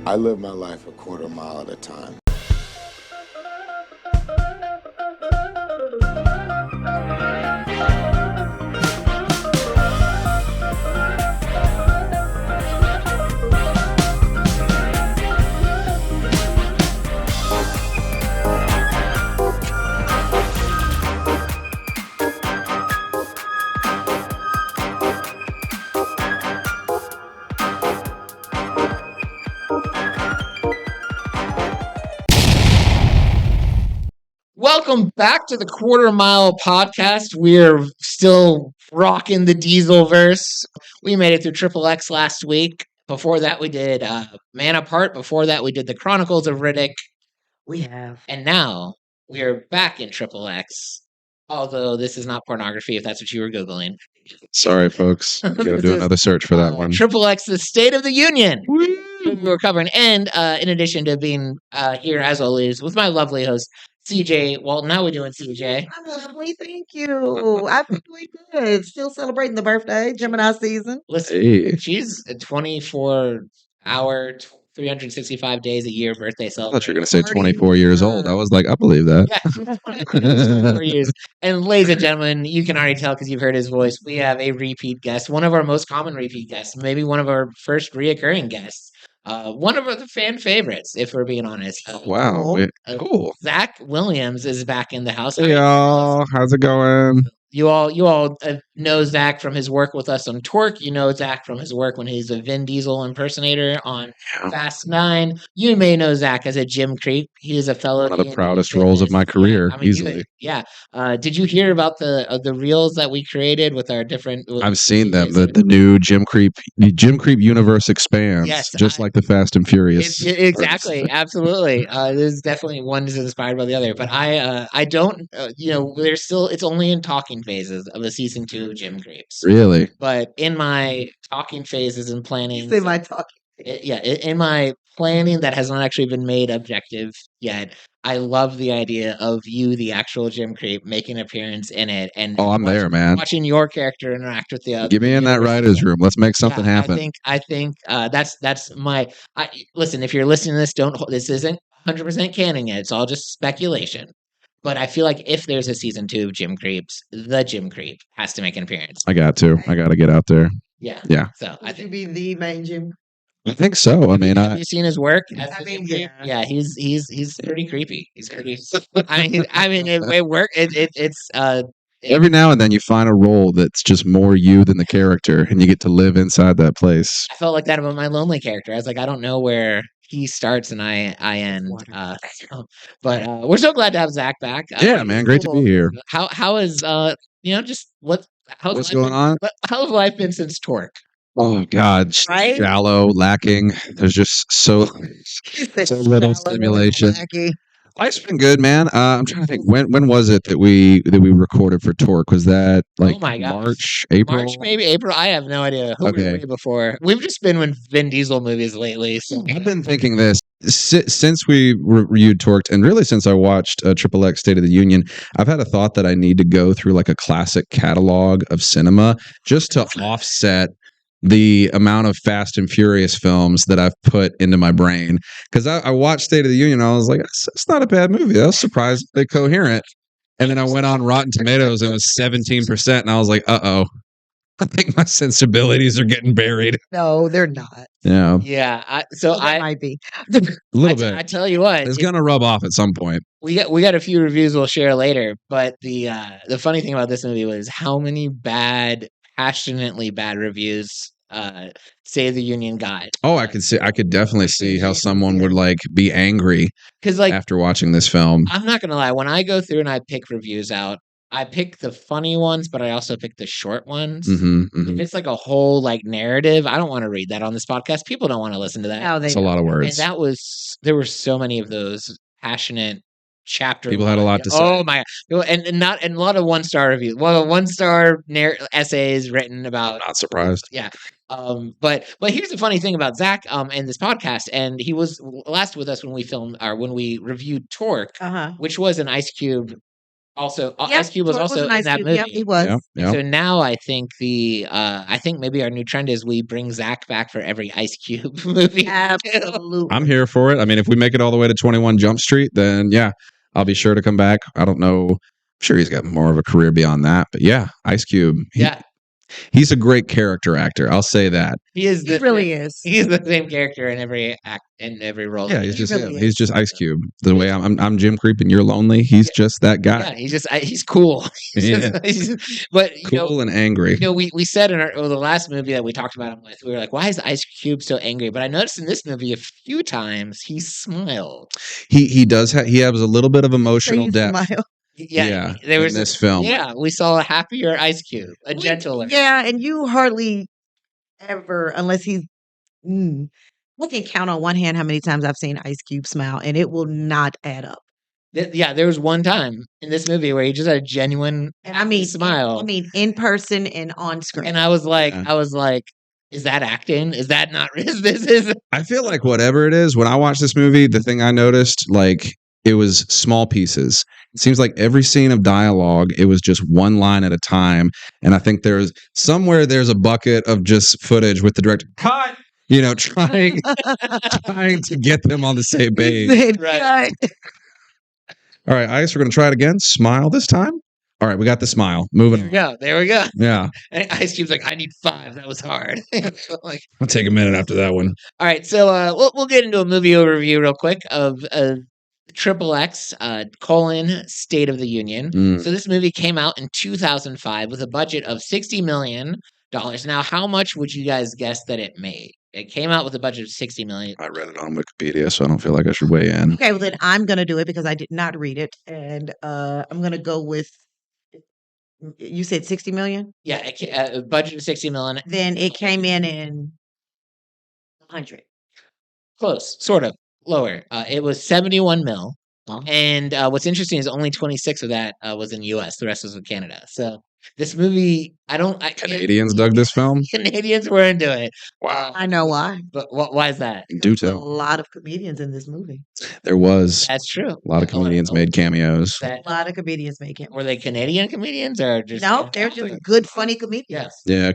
I live my life a quarter mile at a time. Welcome back to the Quarter Mile Podcast. We're still rocking the Diesel verse. We made it through XXX last week. Before that, we did Man Apart. Before that, we did the Chronicles of Riddick. We have. And now we are back in XXX. Although this is not pornography, if that's what you were Googling. Sorry, folks. Gotta do another search for that one. XXX, the State of the Union. Woo! We were covering. And in addition to being here, as always, with my lovely host, CJ Walton. How we doing, CJ? I'm lovely, thank you. I'm doing good. Still celebrating the birthday, Gemini season. Listen, Hey. she's a 24-hour, 365 days a year birthday I celebration. thought you were going to say 24 years old. I was like, I believe that. Yeah, 24 years. And ladies and gentlemen, you can already tell because you've heard his voice. We have a repeat guest, one of our most common repeat guests, maybe one of our first reoccurring guests. One of the fan favorites, if we're being honest. Wow. Cool. Zach Williams is back in the house. Hey, y'all. How's it going? You all know Zach from his work with us on Torque. You know Zach from his work when he's a Vin Diesel impersonator on Fast 9. You may know Zach as a gym creep. He is a fellow. One of the proudest roles of my career, easily. Did you hear about the reels that we created with our different? I've seen them. The new Gym Creep universe expands, just like the Fast and Furious. Exactly, absolutely. There's definitely one is inspired by the other, but I don't. There's still it's only in talking phases of the season 2 Gym Creeps. Really? But in my talking phases and planning, in my talking, in my planning that has not actually been made objective yet, I love the idea of you, the actual Gym Creep, making an appearance in it. And I'm there, man. Watching your character interact with the other. Get me in that writer's room. Let's make something happen. I think that's my. Listen, if you're listening to this, this isn't 100% canon yet. It's all just speculation. But I feel like if there's a season 2 of Gym Creeps, the Gym Creep has to make an appearance. I got to get out there. Yeah. So I think be the main Gym. I think so. I mean, have you seen his work? Yeah, he's pretty creepy. He's pretty. It work. It's every now and then you find a role that's just more you than the character, and you get to live inside that place. I felt like that about my lonely character. I was like, I don't know where he starts and I end. But we're so glad to have Zach back. Yeah, man, great to be here. How is what's going on? How's life been since Torque? Oh God, shallow, lacking. There's just so little stimulation. Life's been good, man. I'm trying to think. When was it that we recorded for Torque? Was that like March, April? March, maybe April. I have no idea. Okay. Before we've just been with Vin Diesel movies lately. So. I've been thinking this since we reviewed Torqued, and really since I watched XXX State of the Union. I've had a thought that I need to go through like a classic catalog of cinema just to offset the amount of Fast and Furious films that I've put into my brain. Because I watched State of the Union, and I was like, it's not a bad movie. I was surprisingly coherent. And then I went on Rotten Tomatoes, and it was 17%, and I was like, uh-oh. I think my sensibilities are getting buried. No, they're not. Yeah. Yeah. I might be. A little bit. I tell you what. It's going to rub off at some point. We got a few reviews we'll share later, but the funny thing about this movie was how many passionately bad reviews State of the Union got. Oh, I could definitely see how someone would like be angry because after watching this film. I'm not gonna lie, when I go through and I pick reviews out, I pick the funny ones, but I also pick the short ones. If it's like a whole like narrative, I don't want to read that on this podcast. People don't want to listen to that. No, it's a lot of words. And there were so many of those passionate chapter. People had a lot to say. Oh my god! And a lot of 1-star reviews. Well, 1-star essays written about. Not surprised. Yeah. But here's the funny thing about Zach and this podcast, and he was last with us when we reviewed Torque, which was an Ice Cube Also, Yeah, Ice Cube was Torque also an in Ice that Cube. movie. Yep, he was. Yeah, yeah. So now I think I think maybe our new trend is we bring Zach back for every Ice Cube movie. Absolutely. I'm here for it. I mean, if we make it all the way to 21 Jump Street, then yeah, I'll be sure to come back. I don't know. I'm sure he's got more of a career beyond that, but yeah, Ice Cube. Yeah, He's a great character actor. I'll say that. he is. He really is. He's the same character in every act in every role. Yeah, that he's he just does. really him. He's is. just Ice Cube. The way I'm Jim Creep and you're lonely. He's just that guy. Yeah, he's cool. Yeah. But Cool and angry. we said in the last movie that we talked about him with, we were like, why is Ice Cube so angry? But I noticed in this movie a few times he smiled. He does have he has a little bit of emotional Please depth. smile. Yeah, there in was this film. Yeah, we saw a happier Ice Cube, a gentler. Yeah, and you hardly ever, unless he's. I can count on one hand how many times I've seen Ice Cube smile, and it will not add up. Yeah, there was one time in this movie where he just had a genuine And I mean, smile. in person and on screen. And I was like, is that acting? Is that not? Is I feel like whatever it is, when I watched this movie, the thing I noticed, like, it was small pieces. It seems like every scene of dialogue, it was just one line at a time. And I think there's a bucket of just footage with the director. Cut! Trying to get them on the same page. Right. All right, Ice, we're going to try it again. Smile this time. All right, we got the smile. Moving on. There we go. Yeah. And Ice Cube's like, I need 5. That was hard. Like, I'll take a minute after that one. all right, so we'll get into a movie overview real quick of XXX, State of the Union. So this movie came out in 2005 with a budget of $60 million. Now, how much would you guys guess that it made? It came out with a budget of $60 million. I read it on Wikipedia, so I don't feel like I should weigh in. Okay, well then I'm going to do it because I did not read it, and I'm going to go with. You said 60 million. Yeah, a budget of $60 million. Then it came in 100. Close, sort of lower. It was 71 mil. Oh. And what's interesting is only 26 of that was in the U.S. The rest was in Canada. So this movie, Canadians dug this film? Canadians were into it. Wow. I know why. But why is that? Do A tell. lot of comedians in this movie. There was. That's true. A lot of comedians made cameos. A lot of comedians make it. Were they Canadian comedians or just? No, they're just good, funny comedians. Yes. Yeah,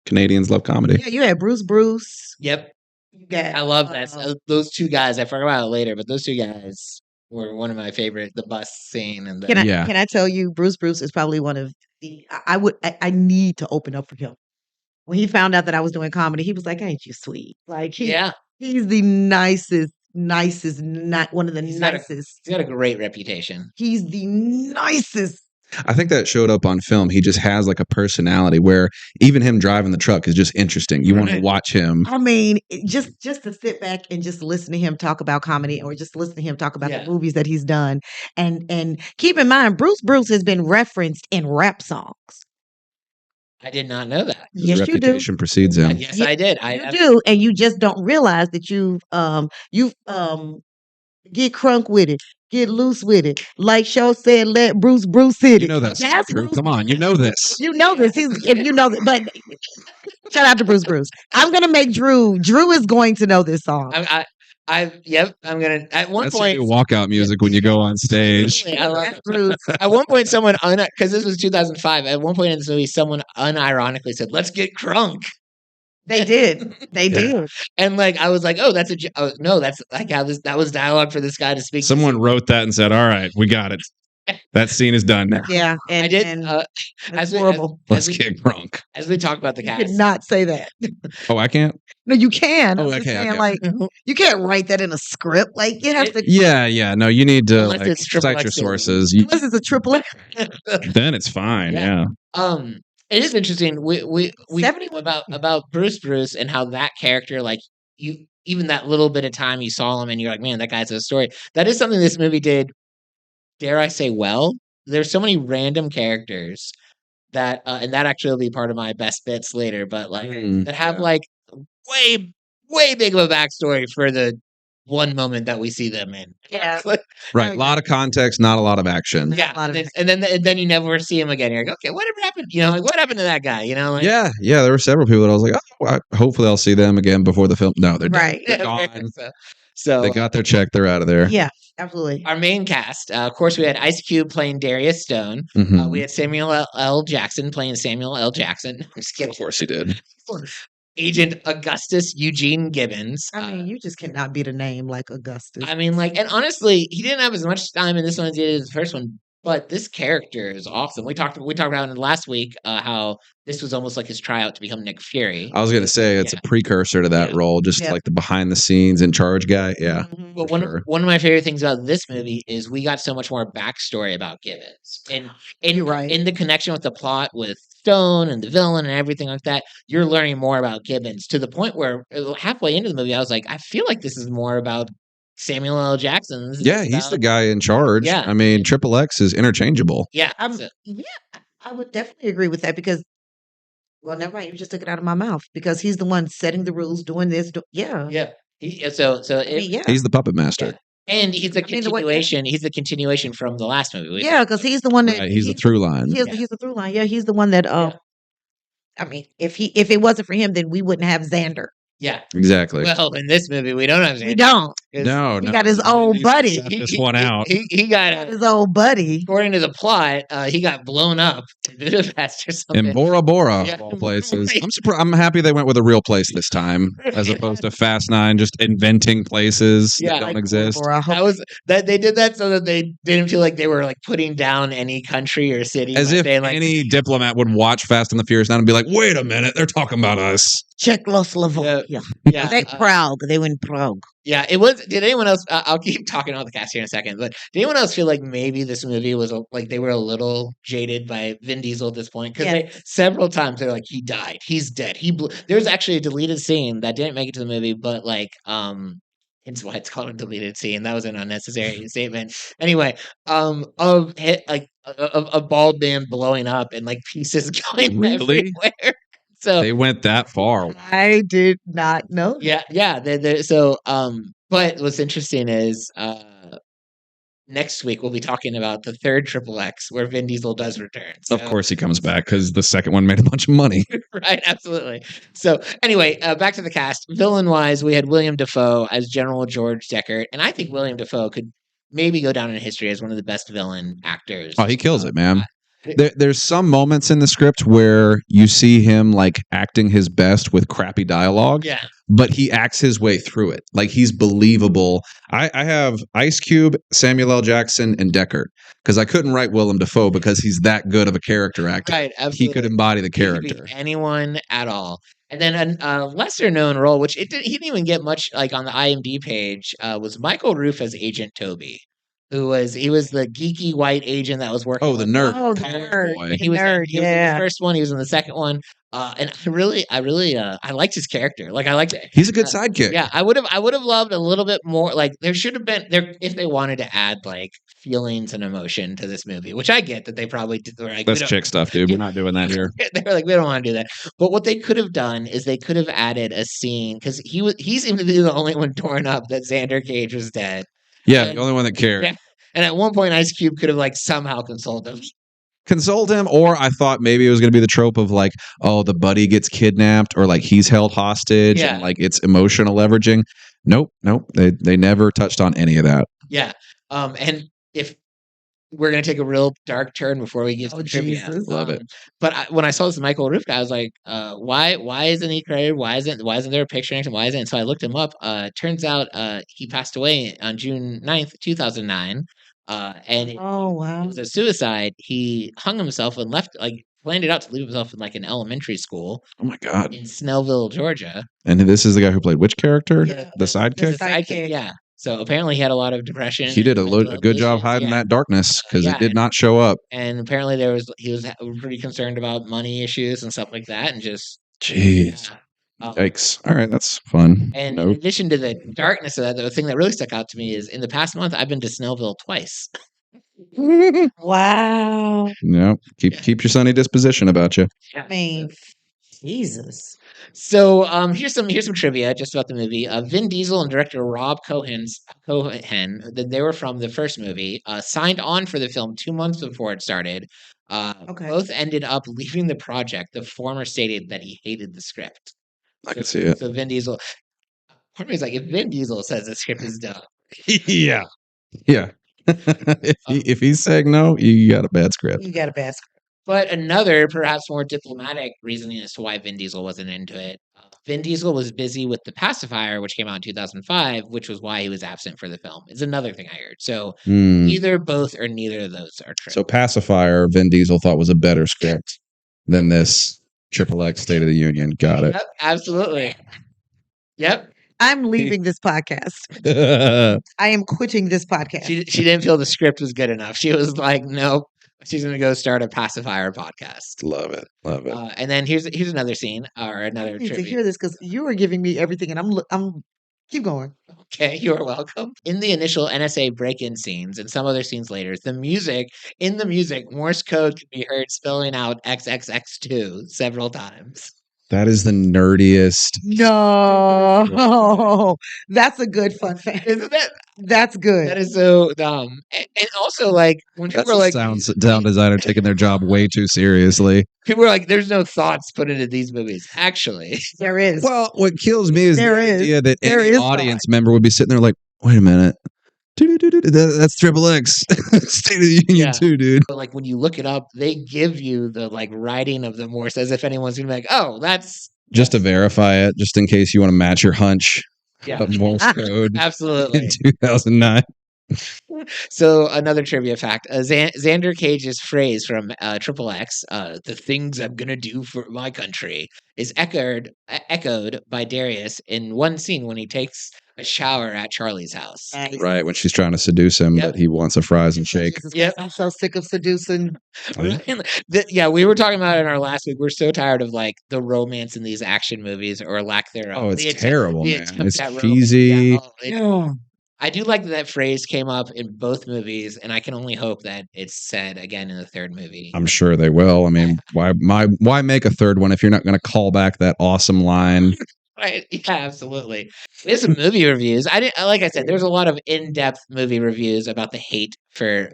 Canadians love comedy. Yeah, you had Bruce. Yep. You got, I love that. Those two guys. I forgot about it later, but those two guys were one of my favorite. The bus scene and Can I tell you, Bruce is probably one of the. I need to open up for him. When he found out that I was doing comedy, he was like, "Ain't you sweet?" Like he's the nicest, not one of the nicest. He's got a great reputation. He's the nicest. I think that showed up on film. He just has like a personality where even him driving the truck is just interesting. You want to watch him. I mean, just to sit back and just listen to him talk about comedy or just listen to him talk about the movies that he's done. And keep in mind, Bruce has been referenced in rap songs. I did not know that. Yes, you do. Reputation precedes him. Yes, I did. You do, and you just don't realize that you've get crunk with it. Get loose with it. Like Show said, let Bruce hit it. You know that's true. Bruce. Come on, you know this. You know this. If you know that, but shout out to Bruce. I'm gonna make Drew. Drew is going to know this song. I'm gonna at one That's point your walkout music when you go on stage. I love Bruce. At one point, someone because this was 2005. At one point in this movie, someone unironically said, "Let's get crunk." They did. They did. And like I was like, "Oh, that's no, that's like how that was dialogue for this guy to speak." Someone wrote that and said, "All right, we got it. That scene is done now." Yeah, I did. That's horrible. Let's get crunk. As we talk about the You cast, could not say that. Oh, I can't. No, you can. Oh, I'm just okay, saying, okay. like you can't write that in a script. Like you have to. Yeah. No, you need to Unless it's cite XXX. your sources. Unless it's a triple X. Then it's fine. Yeah. It is interesting. We 71. about Bruce and how that character, like you, even that little bit of time you saw him and you're like, man, that guy's a story. That is something this movie did. Dare I say, well? There's so many random characters that, and that actually will be part of my best bits later. But like that have like way big of a backstory for the one moment that we see them in. Yeah. Right. A lot of context, not a lot of action. Yeah, and then you never see him again. You're like, okay, whatever happened? You know, like what happened to that guy? You know, like, Yeah. There were several people that I was like, hopefully I'll see them again before the film. No, they're Right. They're gone. So they got their check. They're out of there. Yeah, absolutely. Our main cast, of course, we had Ice Cube playing Darius Stone. Mhm. We had Samuel L. Jackson playing Samuel L. Jackson. I'm just kidding. Of course he did. Agent Augustus Eugene Gibbons. I mean, you just cannot beat a name like Augustus. I mean, like, and honestly, he didn't have as much time in this one as he did in the first one. But this character is awesome. We talked about it last week how this was almost like his tryout to become Nick Fury. I was going to say it's a precursor to that role, just like the behind the scenes in charge guy. Yeah. Mhm. But one of my favorite things about this movie is we got so much more backstory about Gibbons, and You're right. in the connection with the plot with Stone and the villain and everything like that, you're learning more about Gibbons to the point where halfway into the movie, I was like, I feel like this is more about Samuel L. Jackson. Yeah, he's the guy in charge. Yeah. I mean, XXX is interchangeable. Yeah, Yeah, I would definitely agree with that because, well, never mind. You just took it out of my mouth because he's the one setting the rules, doing this. Yeah. So I mean, yeah. He's the puppet master. and he's a I mean, continuation. He's a continuation from the last movie. Yeah, because he's the one that Right, he's the through line. He's the through line. Yeah, he's the one that. I mean, if it wasn't for him, then we wouldn't have Xander. Yeah, Exactly. well, in this movie, we don't have Xander. We don't. No, He got his old buddy. This one out. He got His old buddy. according to the plot, he got blown up in Budapest or something. In Bora Bora, Yeah. of all places. Right. I'm surprised. I'm happy they went with a real place this time, as opposed to Fast Nine just inventing places Yeah, that don't Like, exist. or I hope That was that they did that so that they didn't feel like they were like putting down any country or city. As by if saying, like, any diplomat would watch Fast and the Furious now and be like, "Wait a minute, they're talking about us." Czechoslovakia. yeah, They Prague. They were in Prague. yeah. It was. Did anyone else? I'll keep talking about the cast here in a second. But did anyone else feel like maybe this movie was like they were a little jaded by Vin Diesel at this point? Because Yeah. several times they're like, he died, he's dead. There's actually a deleted scene that didn't make it to the movie, but like it's why it's called a deleted scene. That was an unnecessary statement. Anyway, of a bald man blowing up and like pieces going Really? everywhere. So They went that far. I did not know. yeah. So but what's interesting is next week we'll be talking about the third XXX where Vin Diesel does return. So, Of course, he comes back because the second one made a bunch of money. right, absolutely. So anyway, back to the cast. Villain wise, we had William Dafoe as General George Deckard, and I think William Dafoe could maybe go down in history as one of the best villain actors. Oh, he kills it, man. There's some moments in the script where you see him like acting his best with crappy dialogue, Yeah, but he acts his way through it. Like he's believable. I have Ice Cube, Samuel L. Jackson, and Deckard because I couldn't write Willem Dafoe because he's that good of a character actor. right, absolutely. He could embody the He could be character. anyone at all. And then a lesser known role, which he didn't even get much like on the IMDb page, was Michael Roof as Agent Toby. He was the geeky white agent that was working. Oh, the nerd. Oh, the college nerd. boy. The He was nerd, in yeah. the first one. He was in the second one. And I liked his character. Like I liked it. He's a good sidekick. Yeah, I would have loved a little bit more. Like there should have been there if they wanted to add like feelings and emotion to this movie, which I get that they probably did. Like, we That's don't- chick stuff, dude. We're not doing that here. they were like, we don't want to do that. But what they could have done is they could have added a scene because he seemed to be the only one torn up that Xander Cage was dead. Yeah, And- the only one that cared. Yeah. And at one point, Ice Cube could have like somehow consoled him. Consult him, or I thought maybe it was going to be the trope of like, oh, the buddy gets kidnapped, or like he's held hostage, Yeah. and like it's emotional leveraging. Nope. They never touched on any of that. Yeah. And if we're gonna take a real dark turn before we get Oh, to trivia, Jesus. Love it. But when I saw this Michael Roof guy, I was like, why isn't he credited? Why isn't there a picture next to him? Why isn't? And so I looked him up. Turns out he passed away on June 9th, 2009. And Oh it wow. was a suicide. He hung himself and planned it out to leave himself in like an elementary school Oh my god! in Snellville, Georgia. And this is the guy who played which character? Yeah. The sidekick. The sidekick, yeah. So apparently he had a lot of depression. He did a mental good job issues, hiding yeah. that darkness because Yeah, it did not show up. And apparently he was pretty concerned about money issues and stuff like that, and just Jeez. yeah. Um, Yikes! All right, that's fun. And Nope. in addition to the darkness of that, the thing that really stuck out to me is in the past month I've been to Snellville twice. Wow. No, keep your sunny disposition about you. I mean, Jesus. So here's some trivia just about the movie. Vin Diesel and director Rob Cohen, that they were from the first movie, signed on for the film 2 months before it started. Okay. Both ended up leaving the project. The former stated that he hated the script. I can see it. So Vin Diesel, Part of me is like, if Vin Diesel says the script is dumb, Yeah. If he's saying no, you got a bad script. You got a bad script. But another, perhaps more diplomatic reasoning as to why Vin Diesel wasn't into it. Vin Diesel was busy with The Pacifier, which came out in 2005, which was why he was absent for the film. Is another thing I heard. So either both or neither of those are true. So Pacifier, Vin Diesel thought was a better script than this XXX State of the Union. Got it. Yep, absolutely. Yep. I'm leaving this podcast. I am quitting this podcast. She didn't feel the script was good enough. She was like, nope. She's going to go start a Pacifier podcast. Love it. And then here's another scene or another I need to tribute. hear this because you are giving me everything, and I'm keep going. Okay, you're welcome. In the initial NSA break-in scenes and some other scenes later, in the music, Morse code can be heard spelling out XXX2 several times. That is the nerdiest. No, that's a good fun fact. Isn't that? That's good. That is so dumb. And also, like, when people That's are like, sound designer taking their job way too seriously. people are like, there's no thoughts put into these movies. Actually, There is. Well, what kills me is There the is. idea that There any is audience member would be sitting there like, wait a minute. That's XXX State of the Union Yeah. too, dude. But, like, when you look it up, they give you the like writing of the Morse as if anyone's gonna be like, oh, that's Just to verify it, just in case you want to match your hunch yeah, of Morse code absolutely. in 2009. So another trivia fact: Xander Cage's phrase from XXX, "The things I'm gonna do for my country," is echoed by Darius in one scene when he takes a shower at Charlie's house. Nice. Right, when she's trying to seduce him, Yep. but he wants a fries and shake. Jesus Yep. Christ, I'm so sick of seducing. Yeah, we were talking about it in our last week. We're so tired of like the romance in these action movies or lack thereof. Oh, it's The attempt- terrible, the man. attempt It's at romance. cheesy. Yeah, oh, Yeah. I do like that phrase came up in both movies, and I can only hope that it's said again in the third movie. I'm sure they will. I mean, why make a third one if you're not going to call back that awesome line? Right? Yeah, absolutely. There's some movie reviews. Like I said, there's a lot of in-depth movie reviews about the hate for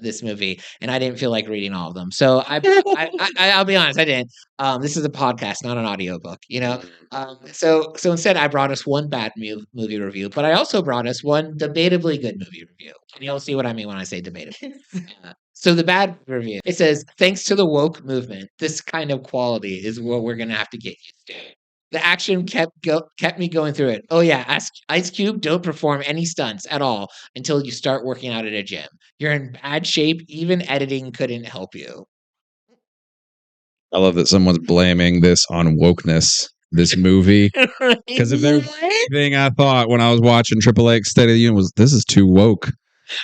this movie, and I didn't feel like reading all of them. So I'll be honest, I didn't. This is a podcast, not an audiobook, you know. So instead, I brought us one bad movie review, but I also brought us one debatably good movie review, and you'll see what I mean when I say debatably. So the bad review, it says, thanks to the woke movement, this kind of quality is what we're gonna have to get used to. The action kept me going through it. Oh yeah, Ice Cube, don't perform any stunts at all until you start working out at a gym. You're in bad shape. Even editing couldn't help you. I love that someone's blaming this on wokeness, this movie. Because if there's anything I thought when I was watching XXX State of the Union was, this is too woke.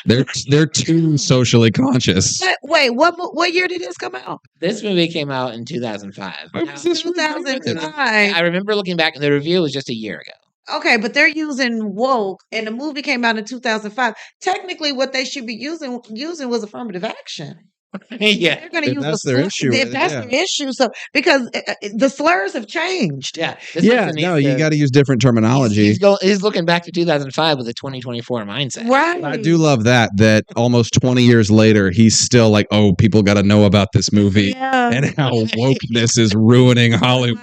They're too socially conscious. Wait, what year did this come out? This movie came out in 2005. When was this 2005. I remember looking back, and the review was just a year ago. Okay, but they're using woke, and the movie came out in 2005. Technically, what they should be using was affirmative action. Yeah, They're going to use That's their issue with it, That's yeah. their issue. So because the slurs have changed. yeah, this Yeah, person no, needs you to- got to use different terminology. He's looking back to 2005 with a 2024 mindset. Right. I do love that almost 20 years later, he's still like, oh, people got to know about this movie Yeah. and how wokeness is ruining Hollywood.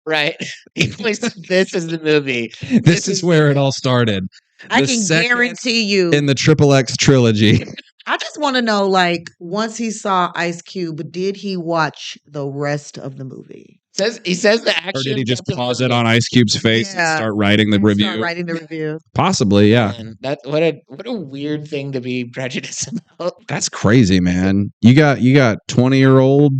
Right. He plays this is the movie. This is where it all started. I The can second guarantee you. in the XXX trilogy. I just want to know, like, once he saw Ice Cube, did he watch the rest of the movie? He says the action. Or did he just kept him pause it moving. on Ice Cube's face Yeah. and start writing the Start review? writing the review. Possibly, yeah. Man, what a weird thing to be prejudiced about. That's crazy, man. You got 20-year-old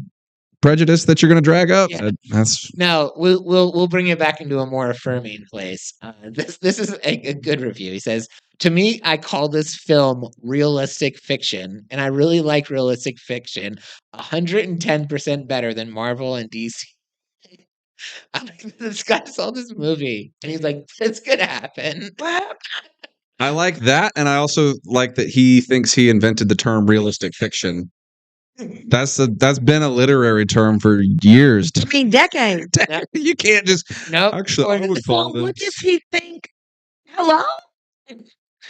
prejudice that you're going to drag up. Yeah. That's No, we'll bring it back into a more affirming place. This is a good review. He says, to me, I call this film realistic fiction, and I really like realistic fiction. 110% better than Marvel and DC. This guy saw this movie, and he's like, "It's gonna happen." I like that, and I also like that he thinks he invented the term realistic fiction. That's been a literary term for years. I mean, decades. You can't just No, actually. I would So call what this. does he think? Hello?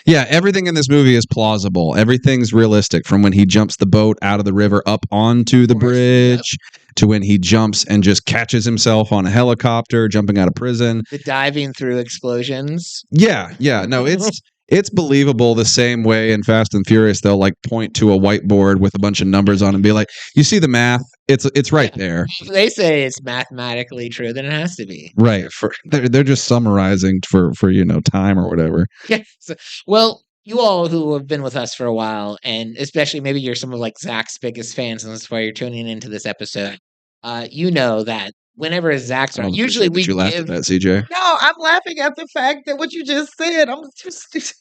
Yeah, everything in this movie is plausible. Everything's realistic, from when he jumps the boat out of the river up onto the bridge to when he jumps and just catches himself on a helicopter jumping out of prison. The diving through explosions. Yeah. No, it's believable the same way in Fast and Furious. They'll like point to a whiteboard with a bunch of numbers on it and be like, you see the math? It's right there. If they say it's mathematically true, then it has to be. Right. They're just summarizing for time or whatever. Yes. Well, you all who have been with us for a while, and especially maybe you're some of like Zach's biggest fans, and that's why you're tuning into this episode. You know that whenever Zach's on, usually we you laughed at that, CJ. No, I'm laughing at the fact that what you just said. I'm just.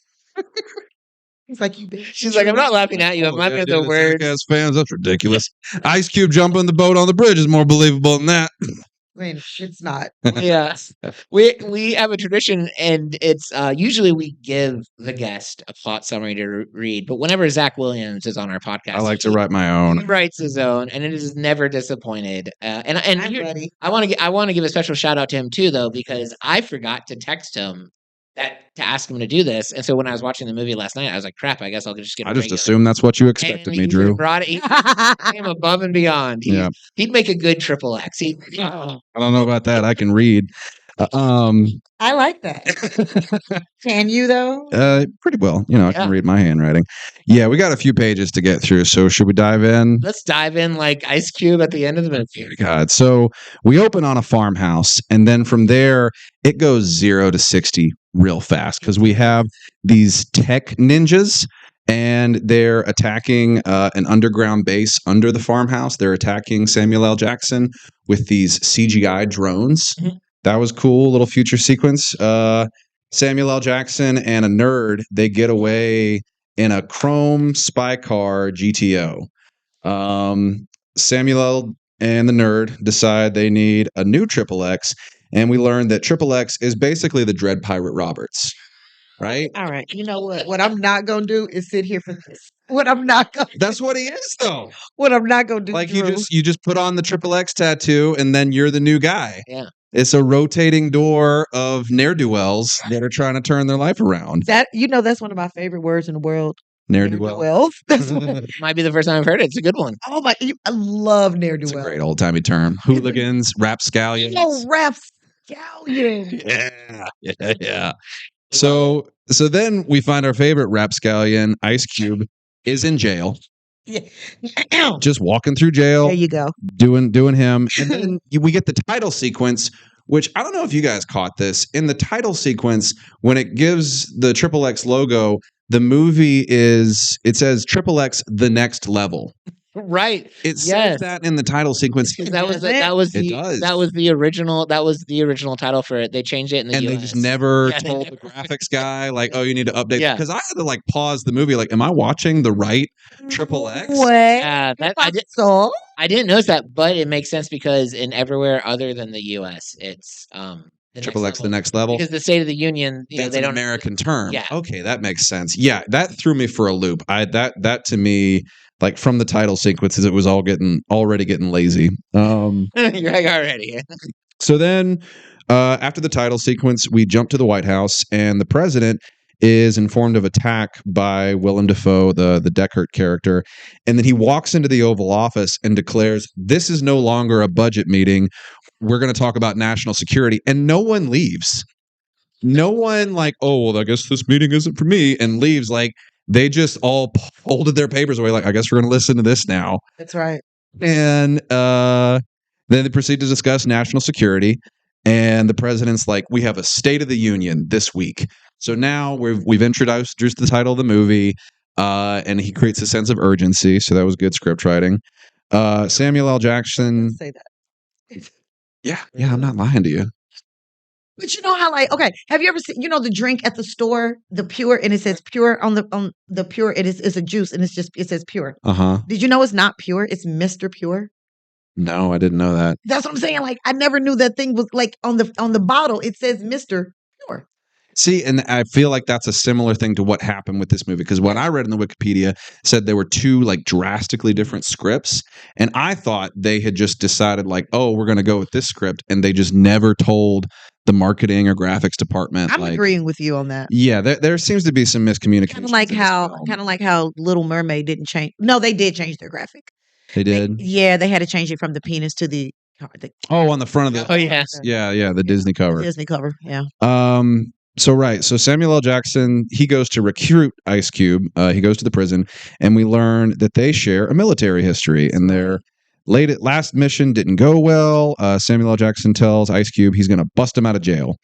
He's like, you bitch. She's like, I'm not laughing at you. I'm laughing at the words. Jackass fans, that's ridiculous. Ice Cube jumping the boat on the bridge is more believable than that. I mean, it's not. Yeah, we have a tradition, and it's usually we give the guest a plot summary to read. But whenever Zach Williams is on our podcast, I like to write my own. He writes his own, and it is never disappointed. And I'm ready. I want to give a special shout out to him too, though, because I forgot to text him to ask him to do this. And so when I was watching the movie last night, I was like, crap, I guess I'll just get I just assumed that's what you expected me, Drew. Brought it, he came above and beyond. He'd make a good XXX. I don't know about that. I can read. I like that. Can you though? Pretty well. I can read my handwriting. Yeah, we got a few pages to get through. So should we dive in? Let's dive in like Ice Cube at the end of the movie. God. So we open on a farmhouse, and then from there it goes 0 to 60 real fast because we have these tech ninjas. And they're attacking an underground base under the farmhouse. They're attacking Samuel L. Jackson with these CGI drones. Mm-hmm. That was cool. Little future sequence. Samuel L. Jackson and a nerd, they get away in a chrome spy car GTO. Samuel L. and the nerd decide they need a new XXX. And we learn that XXX is basically the Dread Pirate Roberts. Right? All right. You know what? What I'm not going to do is sit here for this. What I'm not going to That's what he is, though. What I'm not going to do. Like, you just put on the XXX tattoo, and then you're the new guy. Yeah. It's a rotating door of ne'er-do-wells that are trying to turn their life around. That's one of my favorite words in the world. Ne'er-do-wells. Might be the first time I've heard it. It's a good one. Oh my! I love ne'er-do-wells. It's a great old-timey term. Hooligans, rapscallions. Oh, rapscallions. Yeah. So then we find our favorite rapscallion, Ice Cube, is in jail. Yeah. Just walking through jail. There you go. Doing him. And then we get the title sequence, which I don't know if you guys caught this. In the title sequence, when it gives the XXX logo, the movie says XXX the next level. Right. It says that in the title sequence. That was the original title for it. They changed it in the US. They just never told the graphics guy like, oh, you need to update. Yeah. Because I had to like pause the movie. Like, am I watching the right XXX? What? I didn't notice that, but it makes sense because in everywhere other than the US, it's XXX the next level. Because the State of the Union, that's they don't an American term. Yeah. Okay, that makes sense. Yeah, that threw me for a loop. That to me, like from the title sequences, it was already getting lazy. You're like already. So then, after the title sequence, we jump to the White House, and the president is informed of attack by Willem Dafoe, the Deckard character, and then he walks into the Oval Office and declares, "This is no longer a budget meeting. We're going to talk about national security," and no one leaves. No one like, oh, well, I guess this meeting isn't for me, and leaves. Like, they just all folded their papers away. Like, I guess we're going to listen to this now. That's right. And then they proceed to discuss national security. And the president's like, we have a State of the Union this week. So now we've introduced the title of the movie, and he creates a sense of urgency. So that was good script writing. Samuel L. Jackson. Say that. Yeah, I'm not lying to you. But you know how, like, okay, have you ever seen, the drink at the store, the Pure, and it says Pure on the Pure, it's a juice, and it says Pure. Did you know it's not Pure? It's Mr. Pure. No, I didn't know that. That's what I'm saying. Like, I never knew that thing was like on the bottle. It says Mr. Pure. See, and I feel like that's a similar thing to what happened with this movie, because what I read in the Wikipedia said there were two like drastically different scripts, and I thought they had just decided like, oh, we're going to go with this script, and they just never told the marketing or graphics department. I'm agreeing with you on that. Yeah, there seems to be some miscommunication. Kind of like how Little Mermaid didn't change. No, they did change their graphic. They did. They had to change it from the penis to the on the front of the. Oh yes. Yeah, the Disney cover. Disney cover. Yeah. So Samuel L. Jackson, he goes to recruit Ice Cube. He goes to the prison, and we learn that they share a military history. And their last mission didn't go well. Samuel L. Jackson tells Ice Cube he's going to bust him out of jail.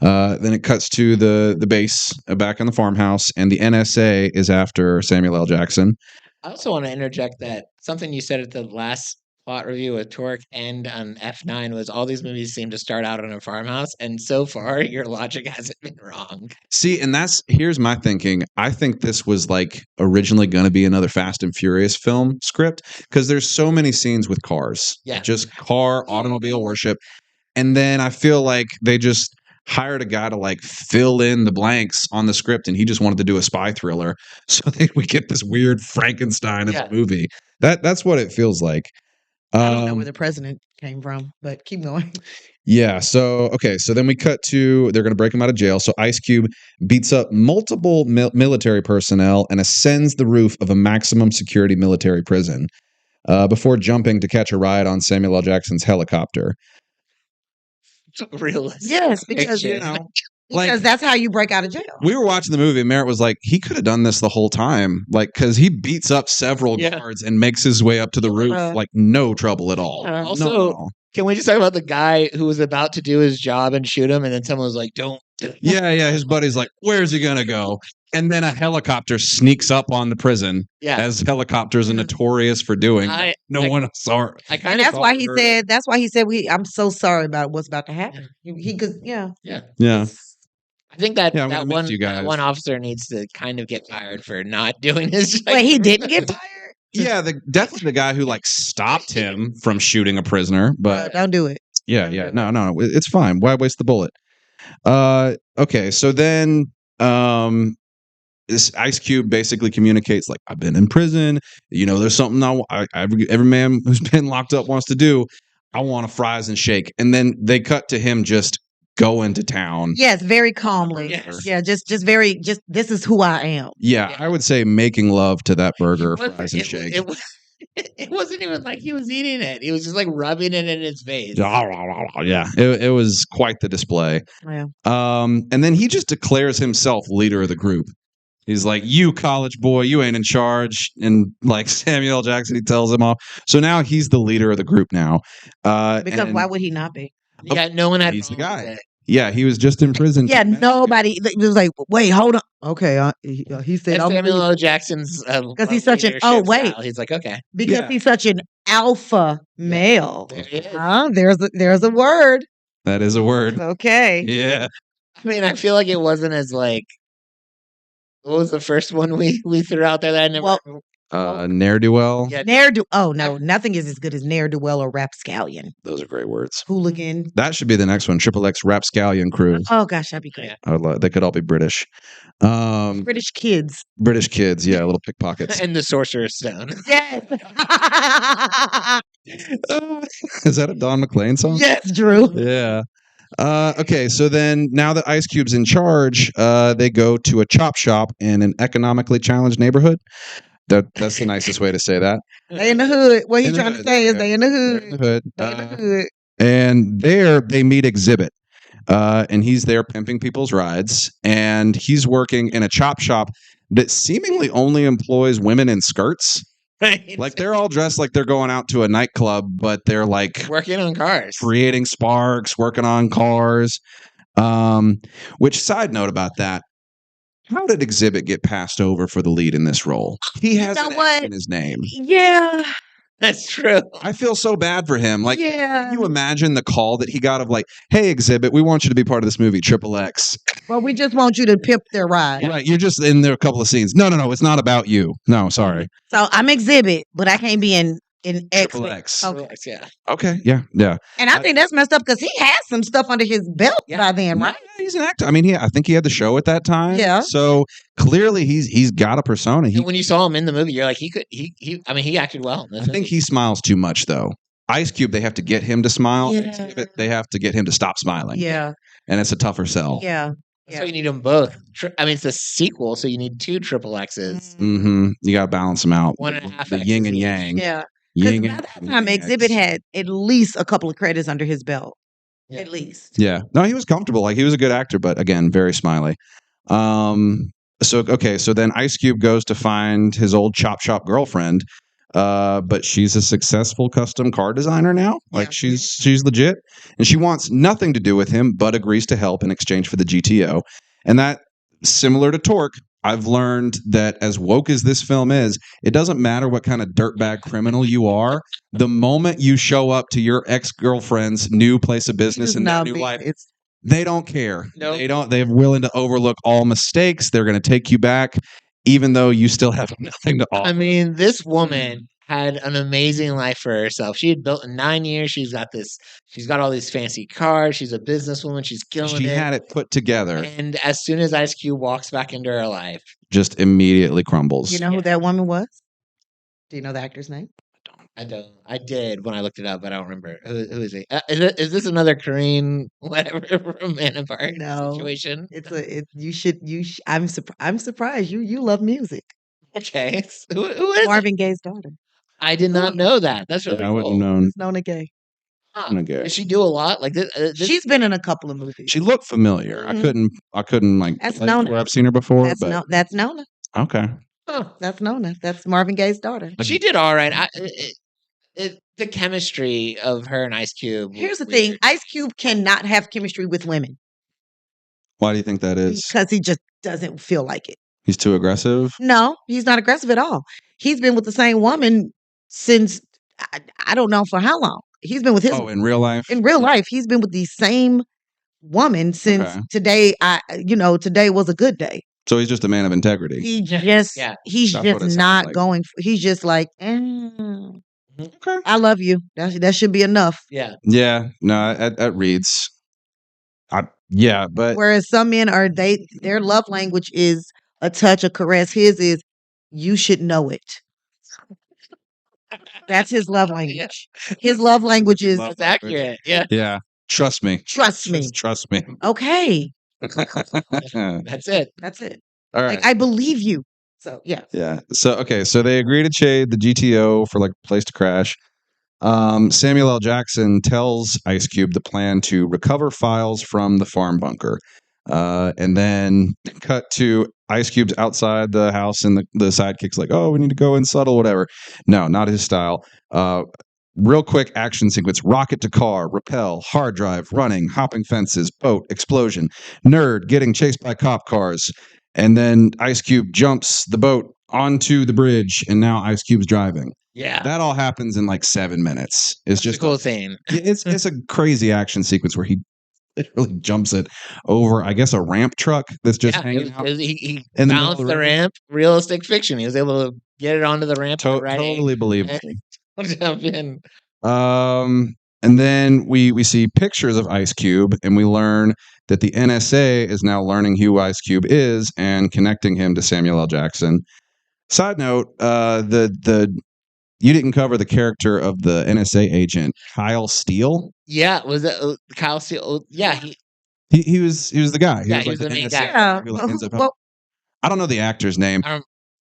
Then it cuts to the base back in the farmhouse, and the NSA is after Samuel L. Jackson. I also want to interject that something you said at the last plot review with Torque and on F9 was all these movies seem to start out on a farmhouse, and so far your logic hasn't been wrong. See, and here's my thinking. I think this was like originally going to be another Fast and Furious film script, because there's so many scenes with cars. Yeah. Just automobile worship. And then I feel like they just hired a guy to like fill in the blanks on the script, and he just wanted to do a spy thriller. So we get this weird Frankenstein in the movie. That's what it feels like. I don't know where the president came from, but keep going. Yeah. So then we cut to they're going to break him out of jail. So Ice Cube beats up multiple military personnel and ascends the roof of a maximum security military prison before jumping to catch a ride on Samuel L. Jackson's helicopter. Realistic. Yes, because because that's how you break out of jail. We were watching the movie, and Merritt was like, he could have done this the whole time. Like, because he beats up several guards and makes his way up to the roof, like, no trouble at all. Also, can we just talk about the guy who was about to do his job and shoot him, and then someone was like, don't. Yeah. His buddy's like, where's he going to go? And then a helicopter sneaks up on the prison, as helicopters are notorious for doing. No one saw it. That's why he said, I'm so sorry about what's about to happen. He could, yeah. I think that one officer needs to kind of get fired for not doing his job. Wait, he didn't get fired? Yeah, definitely the guy who like stopped him from shooting a prisoner, but don't do it. Yeah, no, it's fine. Why waste the bullet? Okay, so then this Ice Cube basically communicates like, I've been in prison. There's something every man who's been locked up wants to do. I want a fries and shake. And then they cut to him just go into town. Yes, very calmly. Yes. Yeah, just this is who I am. Yeah, I would say making love to that burger, fries and shake. It wasn't even like he was eating it. He was just like rubbing it in his face. Yeah, it was quite the display. Yeah. And then he just declares himself leader of the group. He's like, you college boy, you ain't in charge. And like Samuel L. Jackson, he tells him off. So now he's the leader of the group now. Because why would he not be? Yeah, no one had. He's the guy. Yeah, he was just in prison. Yeah, nobody. It was like, wait, hold on. Okay, he said, Samuel L. Jackson's because he's such an. Oh wait, style. He's like, okay, because he's such an alpha male. There's a word. That is a word. Okay. Yeah. I mean, I feel like it wasn't as like. What was the first one we threw out there that I never? Ne'er-do-well. Yeah. Oh no, nothing is as good as ne'er-do-well or rapscallion. Those are great words. Hooligan. That should be the next one. XXX Rapscallion crew. Oh gosh, that'd be great. They could all be British. British kids. British kids, yeah, little pickpockets. And the Sorcerer's Stone. Yes. Is that a Don McLean song? Yes, Drew. Yeah. Okay, so then now that Ice Cube's in charge, they go to a chop shop in an economically challenged neighborhood. That's the nicest way to say that. They in the hood. What he's trying to say is they in the hood. In the hood. They in the hood. And there they meet Exhibit. And he's there pimping people's rides. And he's working in a chop shop that seemingly only employs women in skirts. Right. Like they're all dressed like they're going out to a nightclub, but they're like working on cars, creating sparks, working on cars. Which side note about that? How did Exhibit get passed over for the lead in this role? He has an X in his name. Yeah. That's true. I feel so bad for him. Like, can you imagine the call that he got of like, hey, Exhibit, we want you to be part of this movie, XXX. Well, we just want you to pimp their ride. Right. You're just in there a couple of scenes. No. It's not about you. No, sorry. So I'm Exhibit, but I can't be in in Triple X. X. Okay. Yeah. Okay, yeah. And I think that's messed up because he has some stuff under his belt by then, right? Yeah, he's an actor. I mean, I think he had the show at that time. Yeah. So clearly, he's got a persona. And when you saw him in the movie, you're like, he acted well. I think he smiles too much, though. Ice Cube, they have to get him to smile. Yeah. They have to get him to stop smiling. Yeah. And it's a tougher sell. Yeah. So you need them both. It's a sequel, so you need 2 XXXs. Mm-hmm. You got to balance them out. 1.5 the yin and yang. Yeah. Yin Because by that time, Exhibit had at least a couple of credits under his belt. Yeah. At least. Yeah. No, he was comfortable. Like, he was a good actor, but again, very smiley. So then Ice Cube goes to find his old chop shop girlfriend, but she's a successful custom car designer now. Like, she's legit, and she wants nothing to do with him, but agrees to help in exchange for the GTO. And that, similar to Torque, I've learned that as woke as this film is, it doesn't matter what kind of dirtbag criminal you are. The moment you show up to your ex-girlfriend's new place of business and their new life, they don't care. Nope. They don't. They're willing to overlook all mistakes. They're going to take you back, even though you still have nothing to offer. I mean, this woman had an amazing life for herself. She had built in 9 years. She's got all these fancy cars. She's a businesswoman. She's killing it. She had it put together. And as soon as Ice Cube walks back into her life, just immediately crumbles. You know who that woman was? Do you know the actor's name? I don't. I did when I looked it up, but I don't remember. Who is he? Is this another Korean whatever from Man Apart situation? I'm surprised. You love music. Okay. Who is Marvin Gaye's daughter. I did not know that. That's really cool. I wouldn't have known. Nona Gaye. Huh. Does she do a lot? Like this? She's been in a couple of movies. She looked familiar. Mhm. I couldn't like That's place Nona. where I've seen her before. That's Nona. Okay. Huh. That's Nona. That's Marvin Gaye's daughter. She did all right. The chemistry of her and Ice Cube. Here's the thing: Ice Cube cannot have chemistry with women. Why do you think that is? Because he just doesn't feel like it. He's too aggressive? No, he's not aggressive at all. He's been with the same woman since I don't know for how long. He's been with his in real life? In real life, he's been with the same woman since today. Today was a good day. So he's just a man of integrity. He's That's just not like. going. He's just like, Okay. I love you. That should be enough. Yeah. Yeah. No, that reads. But Whereas some men their love language is a touch, a caress. His is, you should know it. That's his love language. His love language is That's accurate. Yeah. Yeah. Trust me. Trust me. Just trust me. Okay. That's it. That's it. All right. Like, I believe you. So yeah. Yeah. So they agree to trade the GTO for like a place to crash. Samuel L. Jackson tells Ice Cube the plan to recover files from the farm bunker. And then cut to Ice Cube's outside the house, and the sidekick's like, oh, we need to go in subtle, whatever. No, not his style. Real quick action sequence: rocket to car, rappel, hard drive, running, hopping fences, boat, explosion, nerd getting chased by cop cars. And then Ice Cube jumps the boat onto the bridge, and now Ice Cube's driving. Yeah. That all happens in like 7 minutes. It's just a cool thing. It's a crazy action sequence where he literally jumps it over, I guess, a ramp truck that's just hanging out. He balanced the ramp. Realistic fiction. He was able to get it onto the ramp. Totally believable. Jump in. And then we see pictures of Ice Cube, and we learn that the NSA is now learning who Ice Cube is and connecting him to Samuel L. Jackson. Side note: you didn't cover the character of the NSA agent Kyle Steele. Yeah, was it Kyle Steele? Yeah, he was the guy. He was the main guy. Yeah. I don't know the actor's name.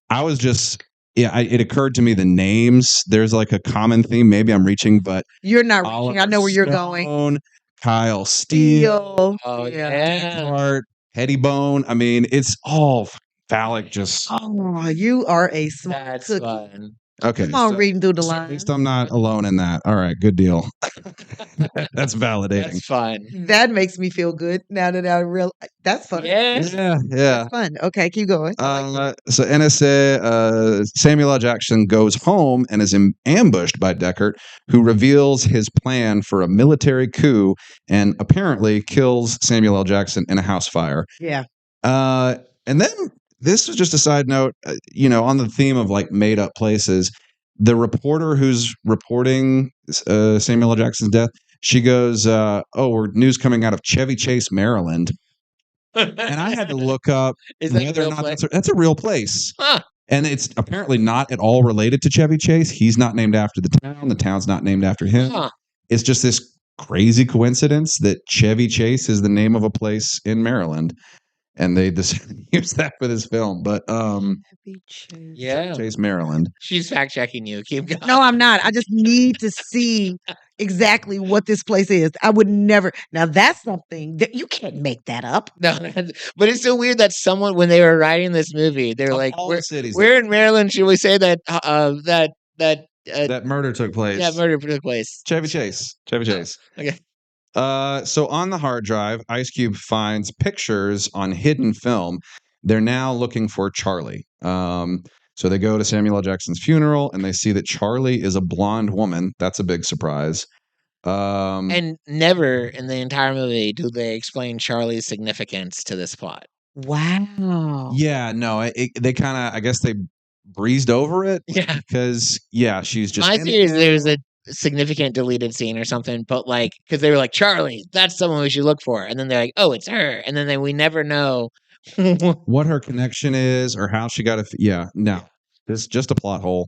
I was just. Yeah, it occurred to me the names. There's like a common theme. Maybe I'm reaching, but you're not reaching. I know where you're going. Kyle Steele. Oh yeah. Hart, Pettibone. I mean, it's all phallic. Just you are a smart That's cookie. fun. Okay. Come on, reading through the At lines. least I'm not alone in that. All right, good deal. That's validating. That's fun. That makes me feel good now that I realize that's fun. Yeah. Yeah. That's fun. Okay, keep going. So NSA, Samuel L. Jackson goes home and is ambushed by Deckard, who reveals his plan for a military coup and apparently kills Samuel L. Jackson in a house fire. Yeah. And then this was just a side note, on the theme of like made up places. the reporter who's reporting Samuel L. Jackson's death, she goes, "Oh, news coming out of Chevy Chase, Maryland." And I had to look up whether or not that's a real place. Huh. And it's apparently not at all related to Chevy Chase. He's not named after the town. The town's not named after him. Huh. It's just this crazy coincidence that Chevy Chase is the name of a place in Maryland. And they decided to use that for this film. But yeah. Chase, Maryland. She's fact checking you. Keep going. No, I'm not. I just need to see exactly what this place is. I would never. Now that's something that you can't make that up. No, but it's so weird that someone, when they were writing this movie, they're like, "Where in Maryland should we say that that murder took place?" Yeah, murder took place. Chevy Chase. Okay. So on the hard drive, Ice Cube finds pictures on hidden film. They're now looking for Charlie. So they go to Samuel L. Jackson's funeral and they see that Charlie is a blonde woman. That's a big surprise. And never in the entire movie do they explain Charlie's significance to this plot. Wow. Yeah, no, they kind of, I guess they breezed over it. Yeah. Because, she's just. My theory is there's a significant deleted scene or something, but because they were like, Charlie, that's someone we should look for. And then they're like, oh, it's her. And then we never know what her connection is or how she got no. It's just a plot hole.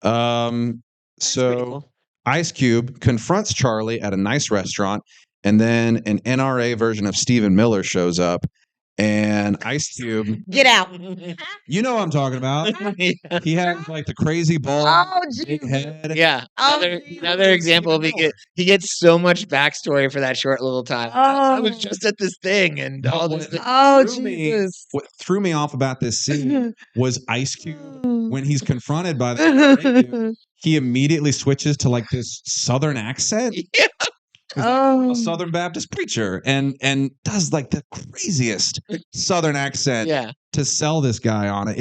So cool. Ice Cube confronts Charlie at a nice restaurant, and then an NRA version of Stephen Miller shows up, and Ice Cube, get out. You know what I'm talking about. Yeah. He has like the crazy ball, big head. Yeah. Another example of he gets so much backstory for that short little time. I was just at this thing and all this. Jesus. What threw me off about this scene was Ice Cube when he's confronted by the he immediately switches to like this Southern accent. Yeah. A Southern Baptist preacher and does like the craziest Southern accent to sell this guy on it.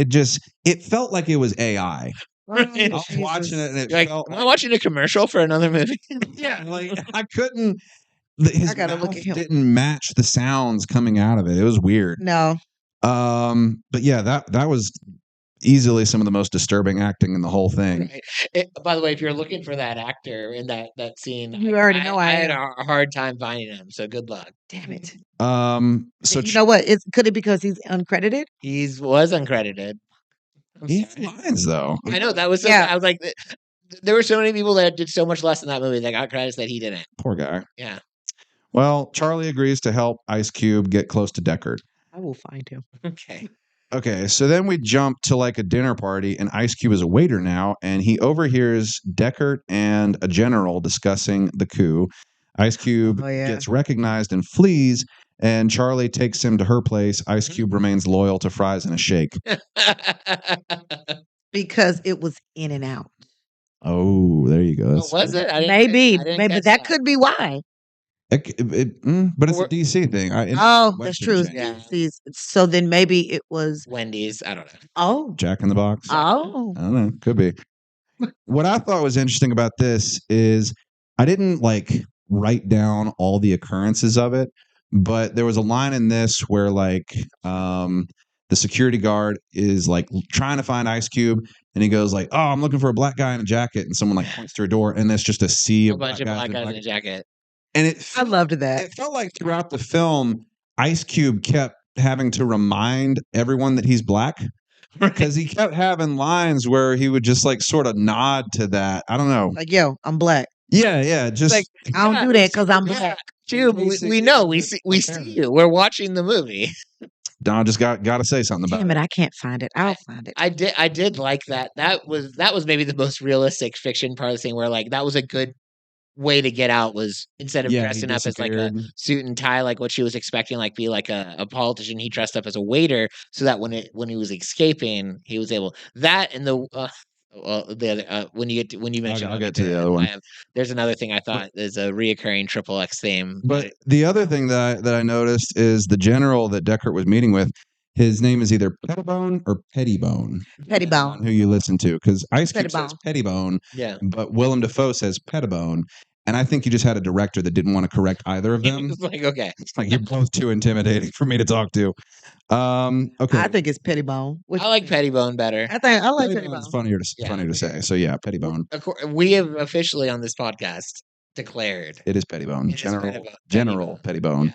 It felt like it was AI. I was watching it and it felt am I watching a commercial for another movie? Yeah, like I couldn't. His mouth didn't match the sounds coming out of it. It was weird. No. But yeah, that was easily some of the most disturbing acting in the whole thing. Right. By the way, if you're looking for that actor in that scene, you already know I had a hard time finding him. So good luck. Damn it. So you know what? Could it be because he's uncredited? He was uncredited. He had lines though. I know that was. I was like, there were so many people that did so much less in that movie that got credits that he didn't. Poor guy. Yeah. Well, Charlie agrees to help Ice Cube get close to Deckard. I will find him. Okay, so then we jump to like a dinner party, and Ice Cube is a waiter now, and he overhears Deckard and a general discussing the coup. Ice Cube gets recognized and flees, and Charlie takes him to her place. Ice Cube remains loyal to fries and a shake. Because it was in and out. Oh, there you go. Was it? Maybe that could be why. But it's a DC thing. That's true. Yeah. So then maybe it was Wendy's. I don't know. Oh, Jack in the Box. Oh, I don't know. Could be. What I thought was interesting about this is I didn't like write down all the occurrences of it, but there was a line in this where like the security guard is like trying to find Ice Cube, and he goes like, "Oh, I'm looking for a black guy in a jacket," and someone like points to a door, and there's just a sea of bunch of black guys in a jacket. And I loved that. It felt like throughout the film, Ice Cube kept having to remind everyone that he's black. Because he kept having lines where he would just like sort of nod to that. I don't know. Like, yo, I'm black. Yeah. Just like, I don't do that because I'm black. Cube, we know. We see you. We're watching the movie. Don just got to say something about it. Damn it, I can't find it. I'll find it. I did like that. That was maybe the most realistic fiction part of the thing where like that was a good way to get out was instead of dressing up as like a suit and tie like what she was expecting, like be like a politician, he dressed up as a waiter so that when he was escaping he was able that and the other when you mentioned I'll get to the other one. There's another thing I thought is a reoccurring XXX theme. But the other thing that I noticed is the general that Deckard was meeting with, his name is either Pettibone or Pettibone. Pettibone. Who you listen to, because Ice Cube says Pettibone, yeah, but Willem Dafoe says Pettibone. And I think you just had a director that didn't want to correct either of them. It's like, okay. It's like, you're both too intimidating for me to talk to. Okay. I think it's Pettibone. I like Pettibone better. I like Pettibone is Pettibone. funnier to say. So yeah, Pettibone. We have officially on this podcast declared It is Pettibone. it is General Pettibone.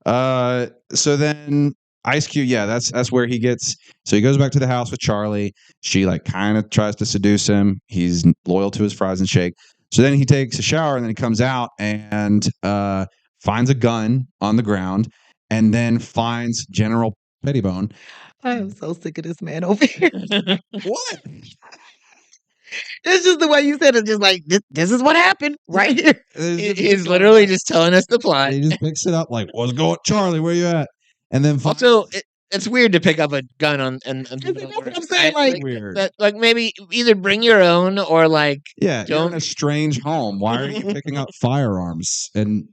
So then Ice Cube, that's where he gets. So he goes back to the house with Charlie. She like kind of tries to seduce him. He's loyal to his fries and shake. So then he takes a shower and then he comes out and finds a gun on the ground and then finds General Pettibone. I'm so sick of this man over here. What? It's just the way you said it. Just like this is what happened right here. He's literally just telling us the plot. And he just picks it up like, "What's going, Charlie? Where you at?" And then also, it's weird to pick up a gun on. And that's what I'm saying. Like weird. That, like maybe either bring your own or like You're don't. in a strange home. Why are you picking up firearms? And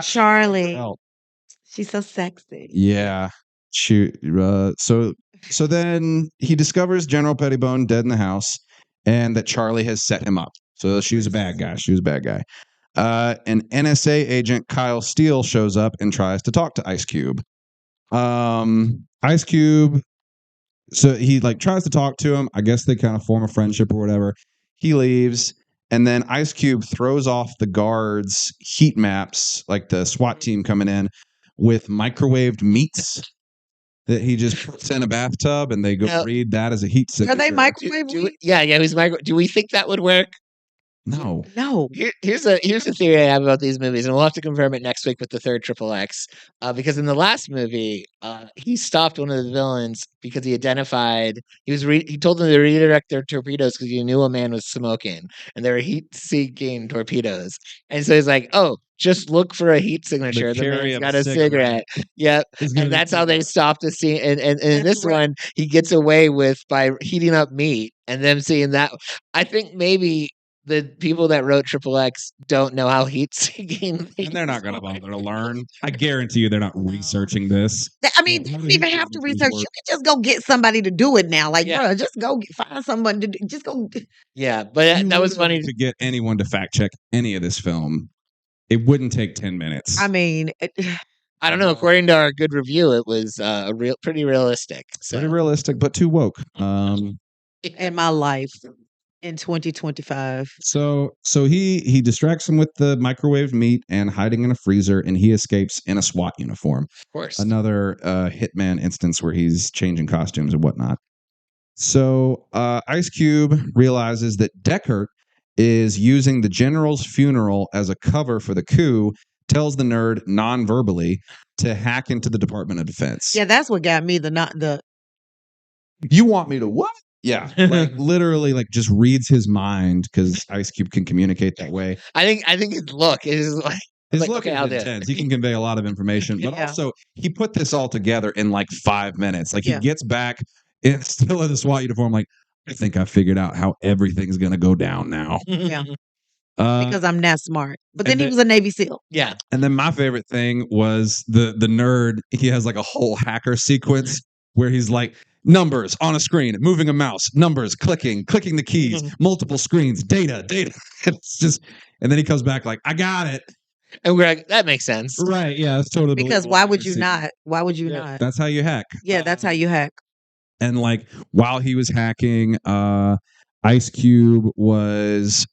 Charlie, she's so sexy. Yeah. Shoot. So then he discovers General Pettibone dead in the house, and that Charlie has set him up. So she was a bad guy. An NSA agent, Kyle Steele, shows up and tries to talk to Ice Cube. Ice Cube. So he like tries to talk to him. I guess they kind of form a friendship or whatever. He leaves. And then Ice Cube throws off the guards' heat maps, like the SWAT team coming in, with microwaved meats that he just puts in a bathtub, and they go read that as a heat signature. Are they microwave? Yeah, he's micro. Do we think that would work? No. Here's a theory I have about these movies, and we'll have to confirm it next week with the third XXX. Because in the last movie, he stopped one of the villains because he identified he told them to redirect their torpedoes because he knew a man was smoking, and they were heat-seeking torpedoes. And so he's like, "Oh, just look for a heat signature. The man's got a cigarette." Yep, and that's how they stopped the scene. And in this one, he gets away with by heating up meat, and them seeing that. I think maybe the people that wrote XXX don't know how heat-seeking. And they're not going to bother to learn. I guarantee you they're not researching this. I mean, you don't even have to research. You can just go get somebody to do it now. Like, bro, just go find someone to just go. Yeah, but that was funny. To get anyone to fact check any of this film, it wouldn't take 10 minutes. I mean, I don't know. According to our good review, it was pretty realistic. So. Pretty realistic, but too woke. In my life. In 2025. So he distracts him with the microwave meat and hiding in a freezer, and he escapes in a SWAT uniform. Of course. Another Hitman instance where he's changing costumes and whatnot. So Ice Cube realizes that Deckert is using the general's funeral as a cover for the coup, tells the nerd non-verbally to hack into the Department of Defense. Yeah, that's what got me You want me to what? Yeah, like literally, like just reads his mind because Ice Cube can communicate that way. I think his look is like his look is intense. He can convey a lot of information, but also he put this all together in like 5 minutes. Like he gets back, it's still in the SWAT uniform. Like I think I figured out how everything's gonna go down now. Yeah, because I'm that smart. But then he was a Navy SEAL. Yeah, and then my favorite thing was the nerd. He has like a whole hacker sequence where he's like. Numbers on a screen, moving a mouse, numbers, clicking the keys, multiple screens, data. It's just, and then he comes back like, I got it. And we're like, that makes sense. Right. Yeah. That's totally because why would you not? Why would you not? That's how you hack. Yeah. That's how you hack. And like, while he was hacking, Ice Cube was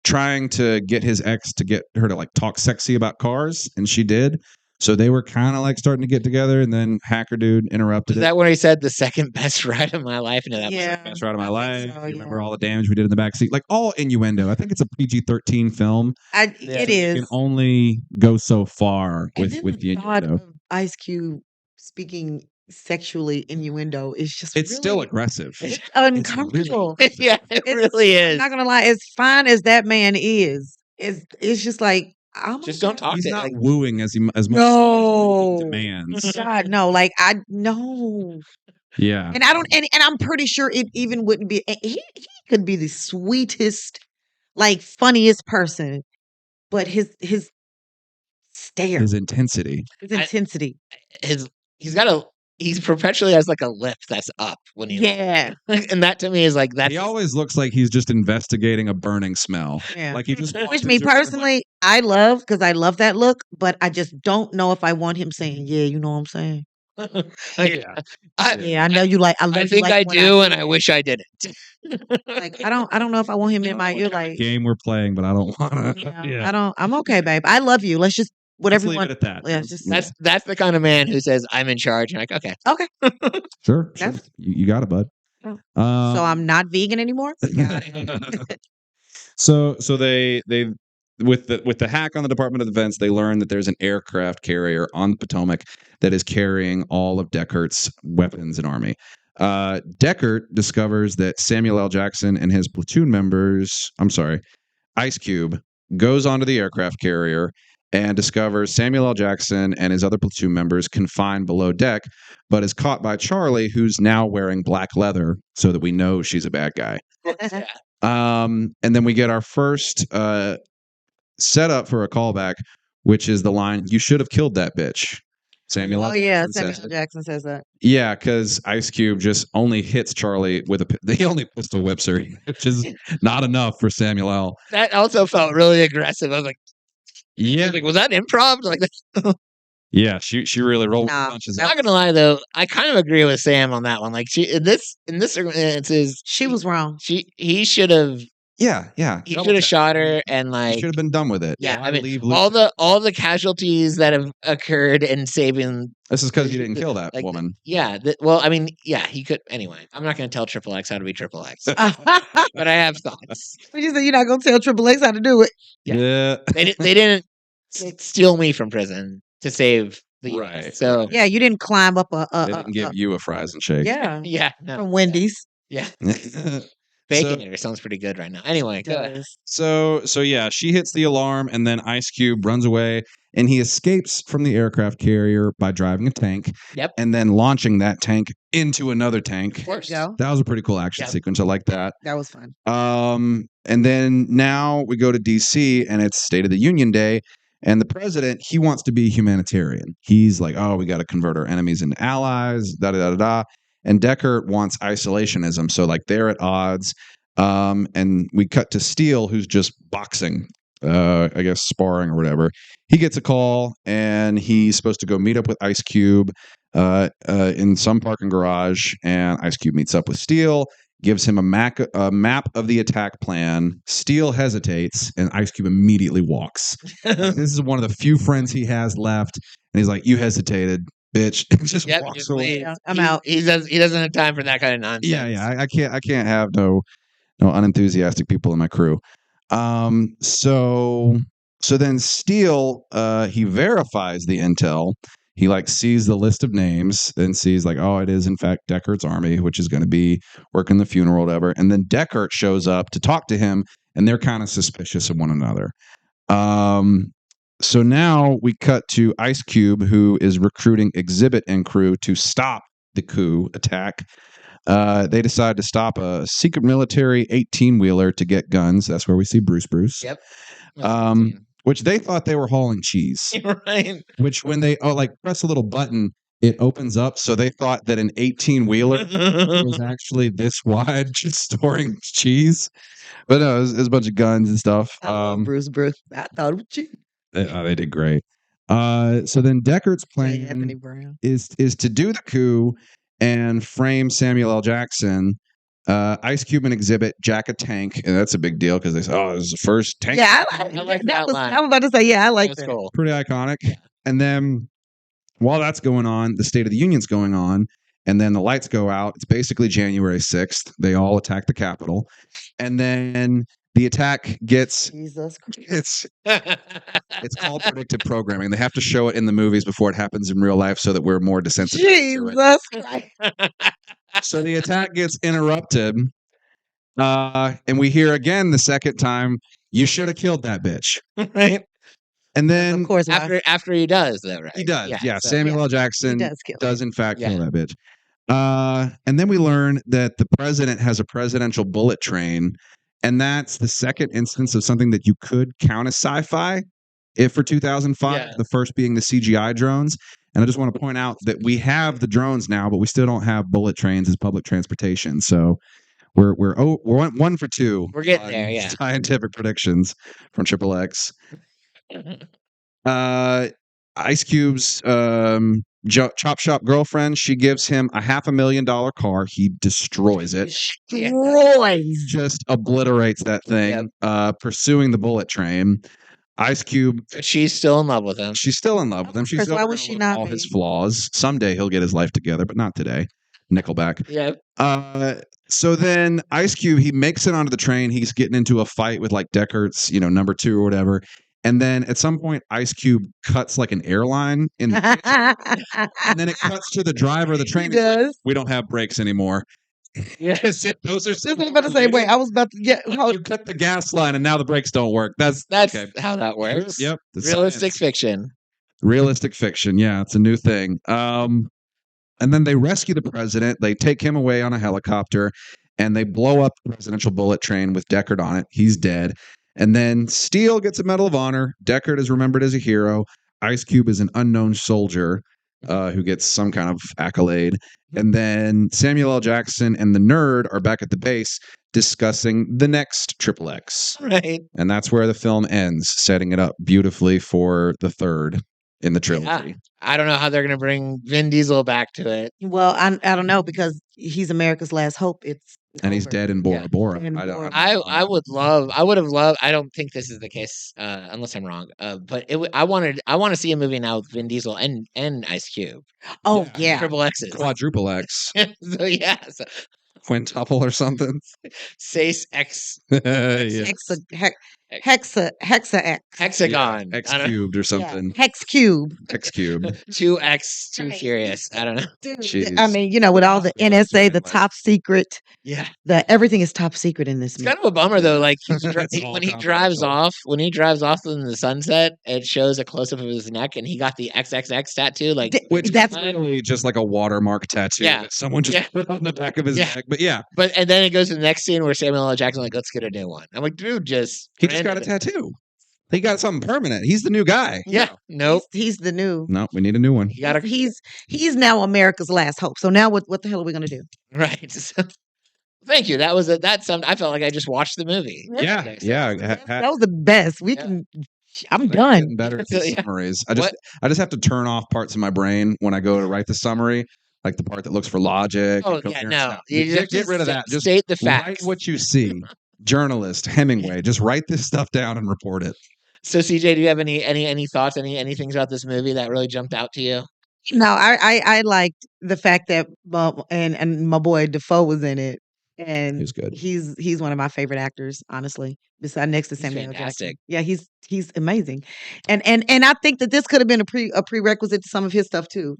trying to get his ex to get her to like talk sexy about cars. And she did. So they were kind of like starting to get together, and then Hacker Dude interrupted. Is that when he said the second best ride of my life? No, that was the best ride of my life. So, remember all the damage we did in the backseat? Like all innuendo. I think it's a PG-13 film. It is. You can only go so far with the innuendo. Of Ice Cube speaking sexually innuendo is just it's really, still aggressive. It's uncomfortable. It's really, it really is. I'm not gonna lie, as fine as that man is, it's just like just don't talk. He's to not like, wooing as much no demands. God, no. Like no. Yeah. And I don't. And I'm pretty sure it even wouldn't be. He could be the sweetest, like funniest person, but his stare, his intensity, he's got a he perpetually has like a lip that's up when he and that to me is like He always looks like he's just investigating a burning smell. Yeah. Like he just Which me personally, I love because I love that look, but I just don't know if I want him saying, "Yeah, you know what I'm saying." I know you like. I think I do, and I wish I didn't. Like I don't know if I want him in my ear. Like game we're playing, but I don't want to. I don't. I'm okay, babe. I love you. Let's just whatever Let's you leave want. it at that. Yeah, just That's the kind of man who says I'm in charge. And like, okay, Sure. That's- You got it, bud. so I'm not vegan anymore. So they with the hack on the Department of Defense, they learn that there's an aircraft carrier on the Potomac that is carrying all of Deckert's weapons and army. Deckert discovers that Samuel L. Jackson and his platoon members, Ice Cube, goes onto the aircraft carrier and discovers Samuel L. Jackson and his other platoon members confined below deck, but is caught by Charlie, who's now wearing black leather, so that we know she's a bad guy. And then we get our first setup for a callback, which is the line, "You should have killed that bitch." Samuel. Oh yeah, Samuel Jackson says that. Yeah, because Ice Cube just only hits Charlie with he only pistol whips her, which is not enough for Samuel L. That also felt really aggressive. I was like, yeah, was that improv? Like, yeah, she really rolled punches. I'm not gonna lie though, I kind of agree with Sam on that one. Like in this circumstances, she was wrong. He should have. Yeah. He should have shot her, and he should have been done with it. Yeah, I mean, all the casualties that have occurred in saving. This is because he didn't kill that woman. Yeah. Well, I mean, yeah, he could. Anyway, I'm not going to tell XXX how to be XXX, but I have thoughts. But you said you're not going to tell XXX how to do it. Yeah. They didn't steal me from prison to save the right. So yeah, you didn't climb up they didn't give you a fries and shake. Yeah. No. From Wendy's. Yeah. Baconator sounds pretty good right now. Anyway, go ahead. So yeah, she hits the alarm, and then Ice Cube runs away, and he escapes from the aircraft carrier by driving a tank. Yep. And then launching that tank into another tank. Of course. That was a pretty cool action sequence. I like that. That was fun. And then now we go to DC, and it's State of the Union Day. And the president, he wants to be humanitarian. He's like, oh, we got to convert our enemies into allies, da-da-da-da-da. And Deckert wants isolationism. So, like, they're at odds. And we cut to Steele, who's just boxing, I guess sparring or whatever. He gets a call, and he's supposed to go meet up with Ice Cube in some parking garage. And Ice Cube meets up with Steele, gives him a map of the attack plan. Steele hesitates, and Ice Cube immediately walks. This is one of the few friends he has left. And he's like, you hesitated, bitch. Just walks away. I'm out. He doesn't have time for that kind of nonsense. Yeah. I can't have no unenthusiastic people in my crew. So then Steele, he verifies the intel. He sees the list of names, then sees oh, it is in fact Deckert's army, which is going to be working the funeral or whatever. And then Deckert shows up to talk to him, and they're kind of suspicious of one another. So now we cut to Ice Cube, who is recruiting Exhibit and crew to stop the coup attack. They decide to stop a secret military 18-wheeler to get guns. That's where we see Bruce. Yep. Which they thought they were hauling cheese. Right. Which when they press a little button, it opens up. So they thought that an 18-wheeler was actually this wide, just storing cheese. But no, it was a bunch of guns and stuff. I love Bruce. I thought it was cheese. They did great. So then Deckert's plan is to do the coup and frame Samuel L. Jackson. Ice Cube and Exhibit jack a tank, and that's a big deal because they say, "Oh, this is the first tank." Yeah, I like that. I was about to say, yeah, I like that. Cool. Pretty iconic. And then while that's going on, the State of the Union's going on, and then the lights go out. It's basically January 6th. They all attack the Capitol, and then the attack gets it's called predictive programming. They have to show it in the movies before it happens in real life so that we're more desensitized. Jesus Christ. So the attack gets interrupted, and we hear again the second time, "You should have killed that bitch." Right. And then, of course, after he does, though, right? He does. Yeah. Samuel L. Jackson does in fact kill that bitch. And then we learn that the president has a presidential bullet train, and that's the second instance of something that you could count as sci-fi. If for 2005, the first being the CGI drones. And I just want to point out that we have the drones now, but we still don't have bullet trains as public transportation. So we're 1 for 2. We're getting there, yeah. Scientific predictions from XXX. Ice Cube's chop shop girlfriend, she gives him a $500,000 car. He destroys it. Just obliterates that thing. Pursuing the bullet train. Ice Cube. She's still in love with him. She's still in love with him. She's why would she not all be? his flaws. Someday he'll get his life together, but not today. Nickelback. Yeah. So then Ice Cube, he makes it onto the train. He's getting into a fight with like Deckert's, number 2 or whatever. And then at some point, Ice Cube cuts like an airline in the kitchen, and then it cuts to the driver of the train. He does. Like, we don't have brakes anymore. Yes, those are. I was about to say, wait, I was about to get. You cut the gas line, and now the brakes don't work. That's okay. How that works. Yep. Realistic fiction. Realistic fiction. Yeah, it's a new thing. And then they rescue the president. They take him away on a helicopter, and they blow up the presidential bullet train with Deckard on it. He's dead. And then Steele gets a Medal of Honor. Deckard is remembered as a hero. Ice Cube is an unknown soldier who gets some kind of accolade. And then Samuel L. Jackson and the nerd are back at the base discussing the next XXX. Right. And that's where the film ends, setting it up beautifully for the third in the trilogy. Yeah. I don't know how they're going to bring Vin Diesel back to it. Well, I don't know, because he's America's last hope. And he's dead in Bora Bora. And I would have loved. I don't think this is the case, unless I'm wrong. But I want to see a movie now with Vin Diesel and Ice Cube. Oh yeah. Triple X's. Quadruple X. So yeah. So, Quintuple or something. xXx. Hexax. Hexagon. X cubed or something. Hex cube. X cube. 2X. Too furious. I don't know. Dude, Jeez. I mean, with all the NSA, the top secret. Yeah. Everything is top secret in this It's movie. kind of a bummer though. Like when he drives confidential. off in the sunset, it shows a close up of his neck, and he got the XXX tattoo. Like Which That's- is really just like a watermark tattoo that someone just put on the back of his neck. But yeah. And then it goes to the next scene where Samuel L. Jackson like, let's get a new one. I'm like, dude, He just got a tattoo. He got something permanent. He's the new guy. Yeah. Nope. He's the new. No, we need a new one. You gotta He's now America's last hope. So now what the hell are we gonna do? right. So, thank you. That was that's something. I felt like I just watched the movie. Yeah. That was the best. I'm done. Getting better at Yeah. the summaries. I just have to turn off parts of my brain when I go to write the summary, like the part that looks for logic. Oh and yeah, coherence. no. Get rid of that. Just state the write facts. what you see. Journalist Hemingway, just write this stuff down and report it. So CJ, do you have any thoughts, any things about this movie that really jumped out to you? No, I liked the fact that and my boy Defoe was in it, and He's good. He's one of my favorite actors, honestly. Besides next to Samuel L. Jackson. Fantastic. Yeah, he's amazing, and I think that this could have been a prerequisite to some of his stuff too.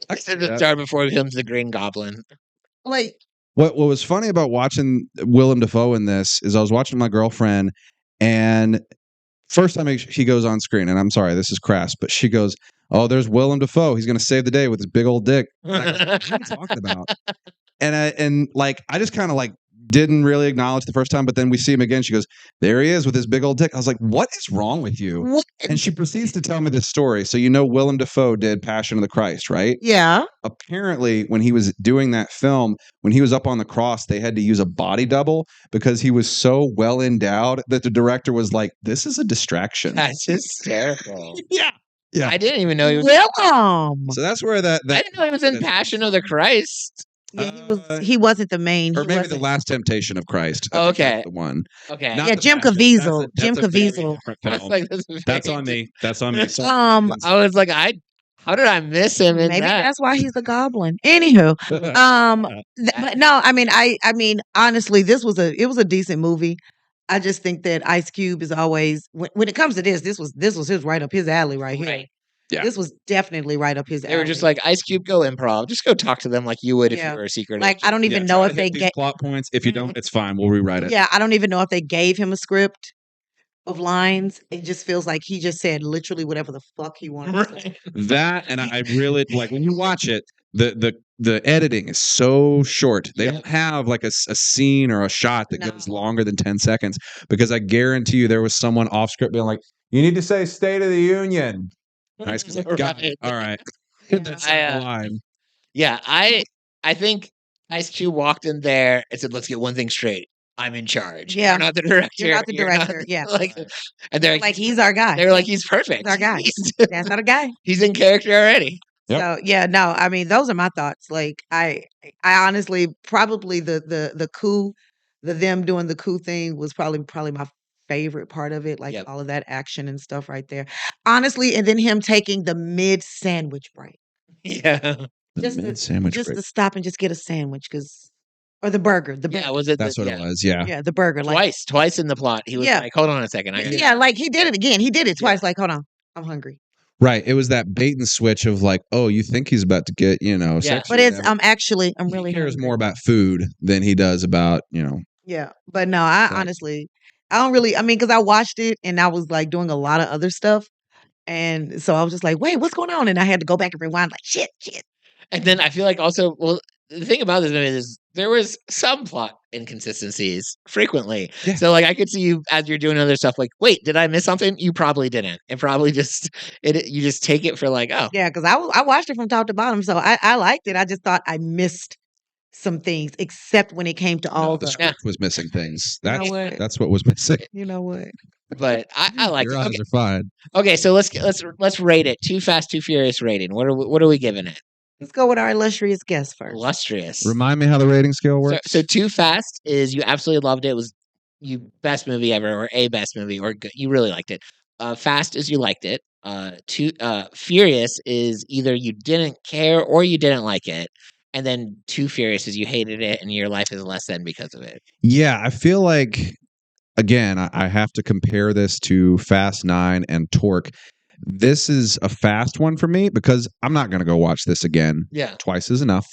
I said to start before he becomes the Green Goblin. Like What was funny about watching Willem Dafoe in this is I was watching my girlfriend, and first time he goes on screen, and I'm sorry, this is crass, but she goes, "Oh, there's Willem Dafoe. He's going to save the day with his big old dick." And I go, what are you talking about? And I just kind of like didn't really acknowledge the first time, but then we see him again. She goes, "There he is with his big old dick." I was like, "What is wrong with you?" what? And she proceeds to tell me this story. So Willem Dafoe did Passion of the Christ, right? Yeah. Apparently, when he was doing that film, when he was up on the cross, they had to use a body double because he was so well endowed that the director was like, "This is a distraction." That's hysterical. Yeah. Yeah. I didn't even know he was. Welcome. So that's where that I didn't know he was in Passion of the Christ. Yeah, he wasn't the main. or He maybe wasn't. The Last Temptation of Christ. Oh, I think okay. that's the one. Okay. Not Yeah, the Jim Passion. Caviezel. That's Jim a very Caviezel. different I was film. like, this is That's very- on me. That's on me. So, I was like, how did I miss him in Maybe that? that's why he's a goblin. Anywho, but no, I mean, honestly, it was a decent movie. I just think that Ice Cube is always when it comes to this was his right up his alley right here. Right. Yeah. This was definitely right up his alley. They were just like, Ice Cube, go improv. Just go talk to them like you would if Yeah. you were a secret. like agent. I don't even know try if to they hit these gave. plot points. If you don't, it's fine. We'll rewrite it. Yeah, I don't even know if they gave him a script of lines. It just feels like he just said literally whatever the fuck he wanted. to say. Right. That, and I really like when you watch it. The editing is so short. They don't have like a scene or a shot that goes No. longer than 10 seconds because I guarantee you there was someone off script being like, "You need to say State of the Union." Nice. He's like, got it. All right. That's I, the line. Yeah, I think Ice Cube walked in there and said, "Let's get one thing straight. I'm in charge. Yeah. You're not the director. You're not the director. Yeah. Like, and they're Like he's our guy. They're like, he's perfect. He's our guy. He's, That's not a guy. he's in character already. Yep. So yeah, no, I mean those are my thoughts. Like I honestly probably the coup, them doing the coup thing was probably my favorite part of it. Like Yep. all of that action and stuff right there. Honestly, and then him taking the mid sandwich break. Yeah. Just mid sandwich just break. to stop and just get a sandwich or the burger. Yeah, was it? That's what it was. Yeah. Yeah, the burger. Like Twice in the plot. He was Yeah. like, "Hold on a second. I gotta yeah, like he did it again. He did it twice. Like, hold on, I'm hungry. Right. It was that bait and switch of like, oh, you think he's about to get, sex But or it's whatever. I'm really He cares hungry. more about food than he does about, Yeah, but no, I So- honestly, I don't really. I mean, because I watched it and I was like doing a lot of other stuff, and so I was just like, "Wait, what's going on?" And I had to go back and rewind. Like, shit. And then I feel like also, well, the thing about this movie is there was some plot inconsistencies frequently. Yeah. So like I could see you as you're doing other stuff, like, wait, did I miss something? You probably didn't. It probably just you just take it for like, oh, Yeah, because I watched it from top to bottom, so I liked it. I just thought I missed some things, except when it came to all the the. script was missing things. You know That's what? that's what was missing. You know what? but I like Your it. eyes Okay. are fine. Okay, so let's rate it. Too Fast, Too Furious rating. What are we giving it? Let's go with our illustrious guest first. Illustrious. Remind me how the rating scale So, works. so Too Fast is you absolutely loved it. It was you best movie ever, or a best movie, or good. You really liked it. Fast is you liked it. Furious is either you didn't care or you didn't like it, and then Too Furious is you hated it and your life is less than because of it. Yeah, I feel like again, I have to compare this to Fast 9 and Torque. This is a fast one for me because I'm not going to go watch this again. Yeah. Twice is enough.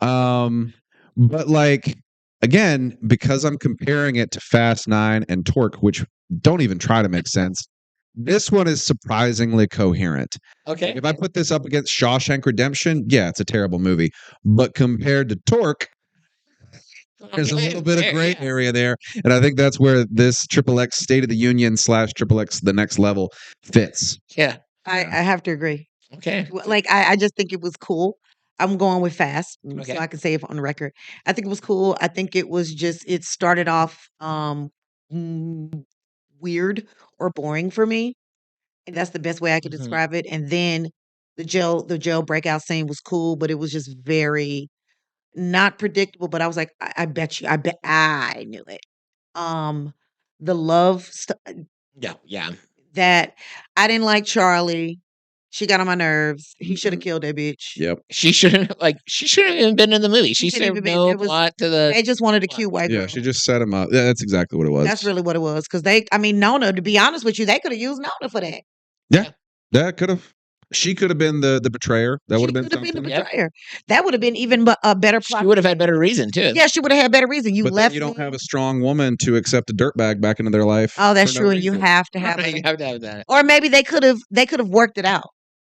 But like again, because I'm comparing it to Fast 9 and Torque, which don't even try to make sense, this one is surprisingly coherent. Okay. If I put this up against Shawshank Redemption, yeah, it's a terrible movie. But compared to Torque, there's a little bit of gray area there. And I think that's where this XXX State of the Union / XXX The Next Level fits. Yeah. I have to agree. Okay. Like I just think it was cool. I'm going with Fast, Okay. so I can say it on the record. I think it was cool. I think it was just it started off weird or boring for me, and that's the best way I could Mhm. describe it. And then the jail breakout scene was cool, but it was just very not predictable. But I was like, I bet I knew it. The love Yeah. that I didn't like Charlie. She got on my nerves. He should have killed that bitch. Yep. She shouldn't even been in the movie. She shouldn't served even been- no it was- plot to the. They just wanted a cute white girl. Yeah, she just set him up. Yeah, that's exactly what it was. That's really what it was. Because Nona, to be honest with you, they could have used Nona for that. That could have. She could have been the betrayer. That would have been She could something. the Yep. betrayer. That would have been even a better plot. She would have had better reason too. Yeah, she would have had better reason. You But left. then you don't me. have a strong woman to accept a dirtbag back into their life. Oh, that's for no true. And you reason. have to have. You have to have that. Or maybe they could have worked it out.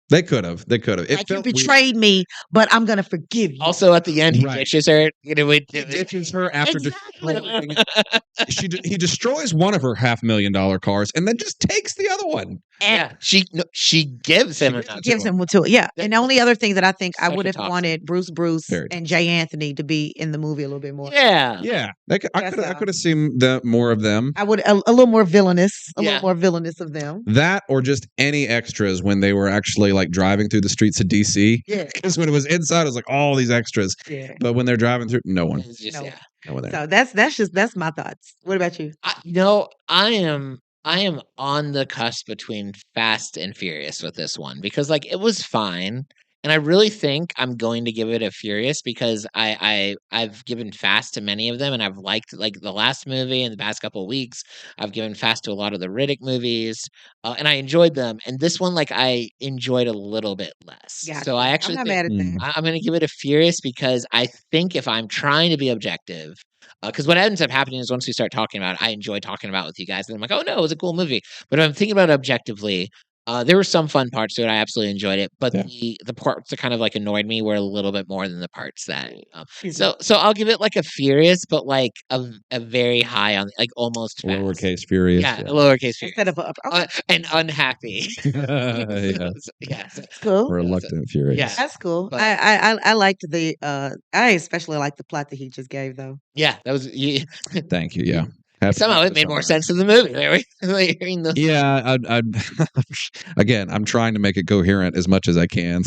They could have. It Like you felt weird. betrayed me, but I'm gonna forgive you. Also, at the end, he Right. ditches her. He ditches her after Exactly. destroying. He destroys one of her $500,000 cars and then just takes the other one. And she gives him gives another. gives him to it. Yeah. And the only other thing that I think I Such a would have toxic- wanted Bruce Very and Jay Anthony to be in the movie a little bit more. Yeah. Yeah, I That's could have seen more of them. I would a little more villainous, Yeah. little more villainous of them. That or just any extras when they were actually like driving through the streets of DC. Yeah. Because when it was inside, it was like all these extras. Yeah. But when they're driving through, no one. It's just, No. yeah. No one there. So that's my thoughts. What about you? I am on the cusp between Fast and Furious with this one because like it was fine. And I really think I'm going to give it a Furious because I've given Fast to many of them and I've liked like the last movie in the past couple of weeks. I've given Fast to a lot of the Riddick movies and I enjoyed them. And this one, like I enjoyed a little bit less. Gotcha. So I actually I'm not think, mad at that. I'm going to give it a Furious because I think if I'm trying to be objective, because what ends up happening is once we start talking about it, I enjoy talking about it with you guys. And I'm like, oh no, it was a cool movie. But if I'm thinking about it objectively, There were some fun parts to it. I absolutely enjoyed it, but Yeah. the parts that kind of like annoyed me were a little bit more than the parts that. Excuse So I'll give it like a furious, but like a very high on like almost fast. Lowercase furious. Yeah, a lowercase furious. Instead of And unhappy. Yeah. Yeah, That's cool. Reluctant furious. Yeah. That's cool. But- I liked the I especially liked the plot that he just gave though. yeah, that was Thank you. Yeah. Happy somehow to it made more summarize. sense in the movie. Hearing the Yeah, again, I'm trying to make it coherent as much as I can.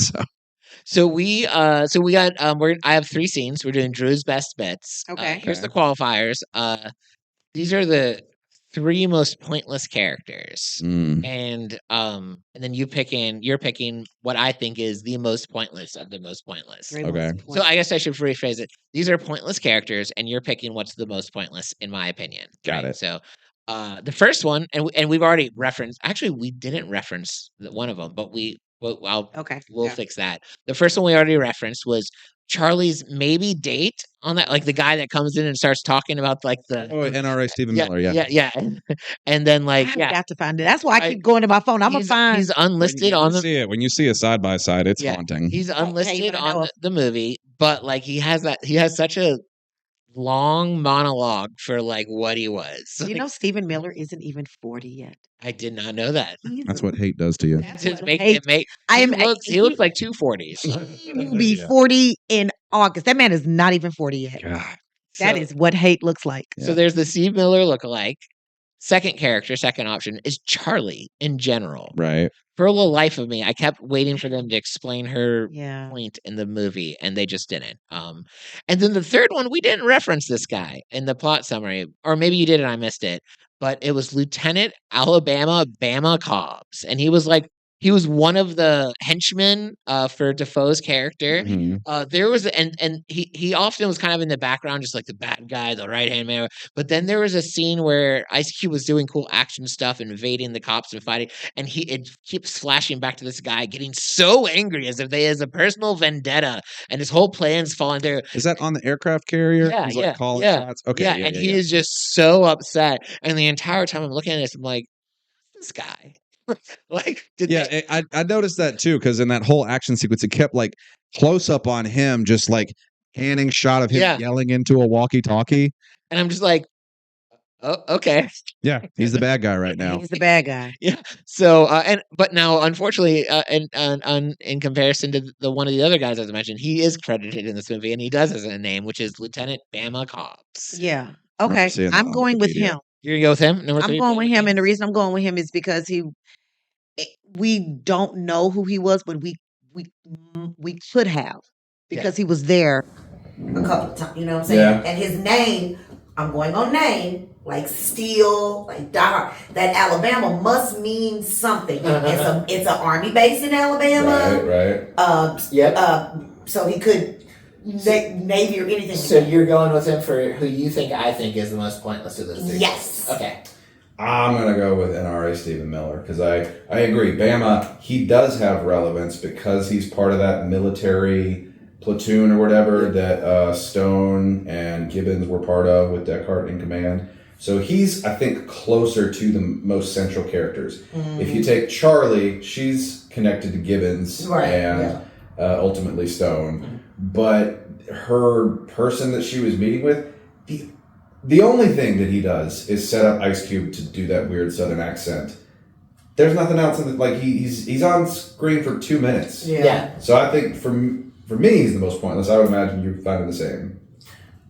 So we got I have 3 scenes. We're doing Drew's best bits. Okay. Here's the qualifiers. These are the 3 most pointless characters. And then you're picking what I think is the most pointless of the most pointless. Okay. So I guess I should rephrase it. These are pointless characters, and you're picking what's the most pointless, in my opinion. Got it. So, the first one, and we've already referenced. Actually, we didn't reference one of them, but we'll fix that. The first one we already referenced was Charlie's maybe date on that, like the guy that comes in and starts talking about like the NRA Stephen Miller. yeah, and then like I've got to find it. That's why I keep going to my phone. I'm gonna find. He's unlisted on the. When you see it side by side, it's haunting. He's unlisted even on know. the movie, but like he has such a long monologue for like what he was. You know, Stephen Miller isn't even 40 yet. I did not know that. That's what hate does to you. He looks like 240s. He will be 40 in August. That man is not even 40 yet. God. That is what hate looks like. So there's the Steve Miller lookalike. Second option is Charlie in general. Right. For a little life of me, I kept waiting for them to explain her Yeah. point in the movie, and they just didn't. And then the third one, we didn't reference this guy in the plot summary, or maybe you did and I missed it. But it was Lieutenant Alabama Bama Cobbs, and he was one of the henchmen for Defoe's character. There was and he often was kind of in the background, just like the bad guy, the right hand man. But then there was a scene where Ice Cube was doing cool action stuff, invading the cops and fighting, and it keeps flashing back to this guy getting so angry as if they has a personal vendetta, and his whole plan's falling through. Is that on the aircraft carrier? Yeah, He's yeah, calling yeah. shots. Okay, yeah, and he is just so upset, and the entire time I'm looking at this, I'm like, this guy. Like, I noticed that too, because in that whole action sequence, it kept like close up on him, just like panning shot of him yelling into a walkie-talkie, and I'm just like, oh, okay, yeah, he's the bad guy right now. He's the bad guy. Yeah. So, but now, unfortunately, in comparison to the one of the other guys as I mentioned, he is credited in this movie, and he does has a name, which is Lieutenant Bama Cobbs. Yeah. Okay. I'm going with him. You're gonna go with him? Number 3? I'm going with him, and the reason I'm going with him is because we don't know who he was, but we could have, because he was there a couple of times. You know what I'm saying? Yeah. And his name, I'm going on name, like Steel, like Die. That Alabama must mean something. It's an army base in Alabama. Right. So he could Navy or anything. So you're going with him for who you think I think is the most pointless of those 3? Yes. Okay. I'm going to go with NRA Stephen Miller, because I agree. Bama, he does have relevance because he's part of that military platoon or whatever that Stone and Gibbons were part of with Deckhart in command. So he's, I think, closer to the most central characters. If you take Charlie, she's connected to Gibbons ultimately Stone. But her person that she was meeting with, the only thing that he does is set up Ice Cube to do that weird Southern accent. There's nothing else in it. He's on screen for 2 minutes. Yeah. So I think for me, he's the most pointless. I would imagine you're finding the same.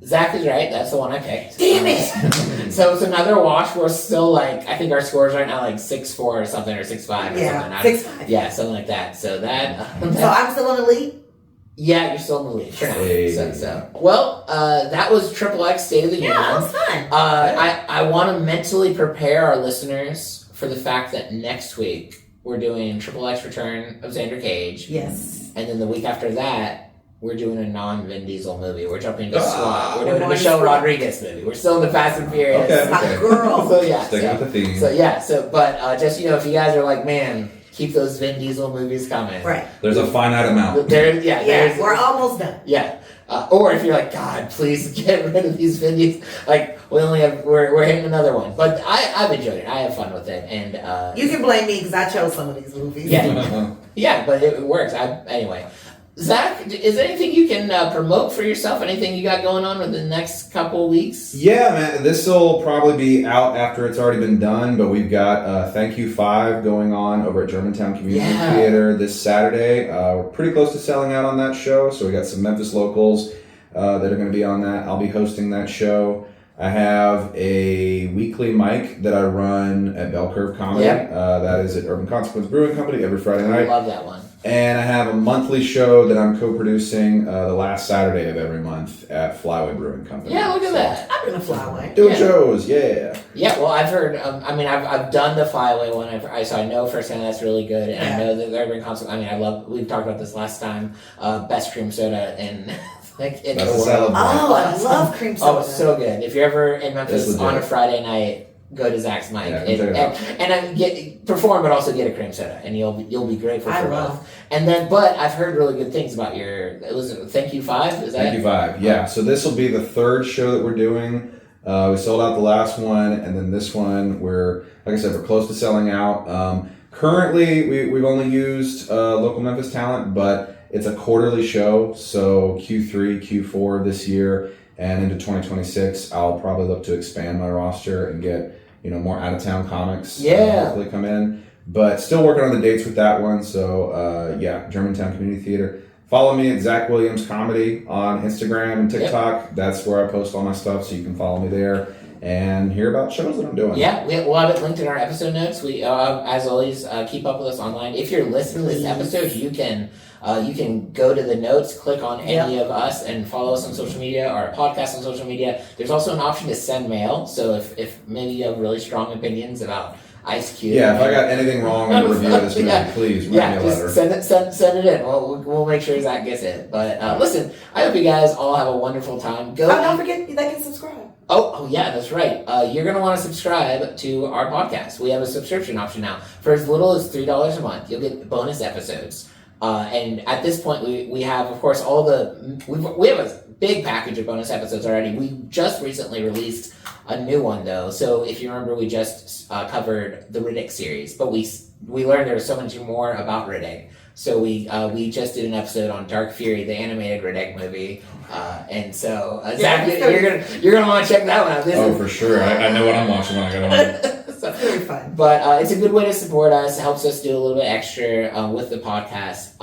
Zach is right. That's the one I picked. Damn it! So it's another wash. We're still I think our scores right now 6-4 or something, or 6-5 or something. 6-5. Yeah, something like that. So that. So I'm still in the lead. Yeah, you're still in the lead. Sure. Hey. Well, that was XXX State of the Union. Yeah, that was fun. I want to mentally prepare our listeners for the fact that next week we're doing XXX Return of Xander Cage. Yes. And then the week after that, we're doing a non-Vin Diesel movie. We're jumping to SWAT. We're doing a going to Michelle SWAT. Rodriguez movie. We're still in the Fast and Furious. Okay. My girl. So yeah. Sticking with the theme. But just, if you guys are like, man, keep those Vin Diesel movies coming. Right. There's a finite amount. We're almost done. Yeah. Or if you're like, God, please get rid of these videos. Like we're hitting another one. But I've enjoyed it. I have fun with it, and you can blame me because I chose some of these movies. Yeah, yeah, but it works. Anyway. Zach, is there anything you can promote for yourself? Anything you got going on within the next couple of weeks? Yeah, man. This will probably be out after it's already been done, but we've got Thank You 5 going on over at Germantown Community Theater this Saturday. We're pretty close to selling out on that show, so we got some Memphis locals that are going to be on that. I'll be hosting that show. I have a weekly mic that I run at Bell Curve Comedy. Yep. That is at Urban Consequence Brewing Company every Friday night. I love that one. And I have a monthly show that I'm co-producing the last Saturday of every month at Flyway Brewing Company. Yeah, look at that. I've been a Flyway. Doing shows, yeah. Yeah, well, I've heard. I've done the Flyway one. So I know firsthand that's really good, and I know that they're very constant. I mean, I love. We've talked about this last time. Best cream soda in like in the world. I love cream soda. Oh, it's so good. If you're ever in Memphis on a Friday night, go to Zach's mic and perform, but also get a cream soda, and you'll be grateful for both. And then, but I've heard really good things about your. Was it Thank You 5? Is that Thank You 5? Yeah. So this will be the third show that we're doing. We sold out the last one, and then this one like I said, we're close to selling out. Currently, we've only used local Memphis talent, but it's a quarterly show. So Q3, Q4 this year, and into 2026, I'll probably look to expand my roster and get more out of town comics. Hopefully come in. But still working on the dates with that one. So, Germantown Community Theater. Follow me at Zach Williams Comedy on Instagram and TikTok. Yep. That's where I post all my stuff, so you can follow me there and hear about shows that I'm doing. Yeah, we'll have it linked in our episode notes. We, as always, keep up with us online. If you're listening to this episode, you can go to the notes, click on any of us, and follow us on social media, our podcast on social media. There's also an option to send mail. So if maybe you have really strong opinions about Ice Cube. Yeah, if I got anything wrong in the review of this movie, please write me a letter. Send it in. We'll make sure Zach gets it. But listen, I hope you guys all have a wonderful time. Don't forget they can subscribe. Oh yeah, that's right. You're going to want to subscribe to our podcast. We have a subscription option now. For as little as $3 a month, you'll get bonus episodes. And at this point, we have, of course, we have a big package of bonus episodes already. We just recently released a new one, though. So if you remember, we just covered the Riddick series, but we learned there was so much more about Riddick. So we just did an episode on Dark Fury, the animated Riddick movie, and so Zach, you're gonna want to check that one out. For sure. I know what I'm watching when I get on. So, very fun. But it's a good way to support us. It helps us do a little bit extra with the podcast.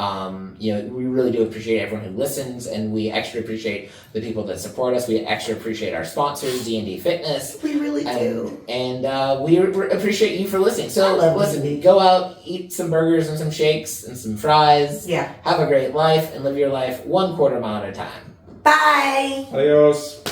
We really do appreciate everyone who listens, and we extra appreciate the people that support us. We extra appreciate our sponsors, D&D Fitness. We really do. And we appreciate you for listening. So listen, go out, eat some burgers and some shakes and some fries. Yeah. Have a great life and live your life 1/4 mile at a time. Bye. Adios.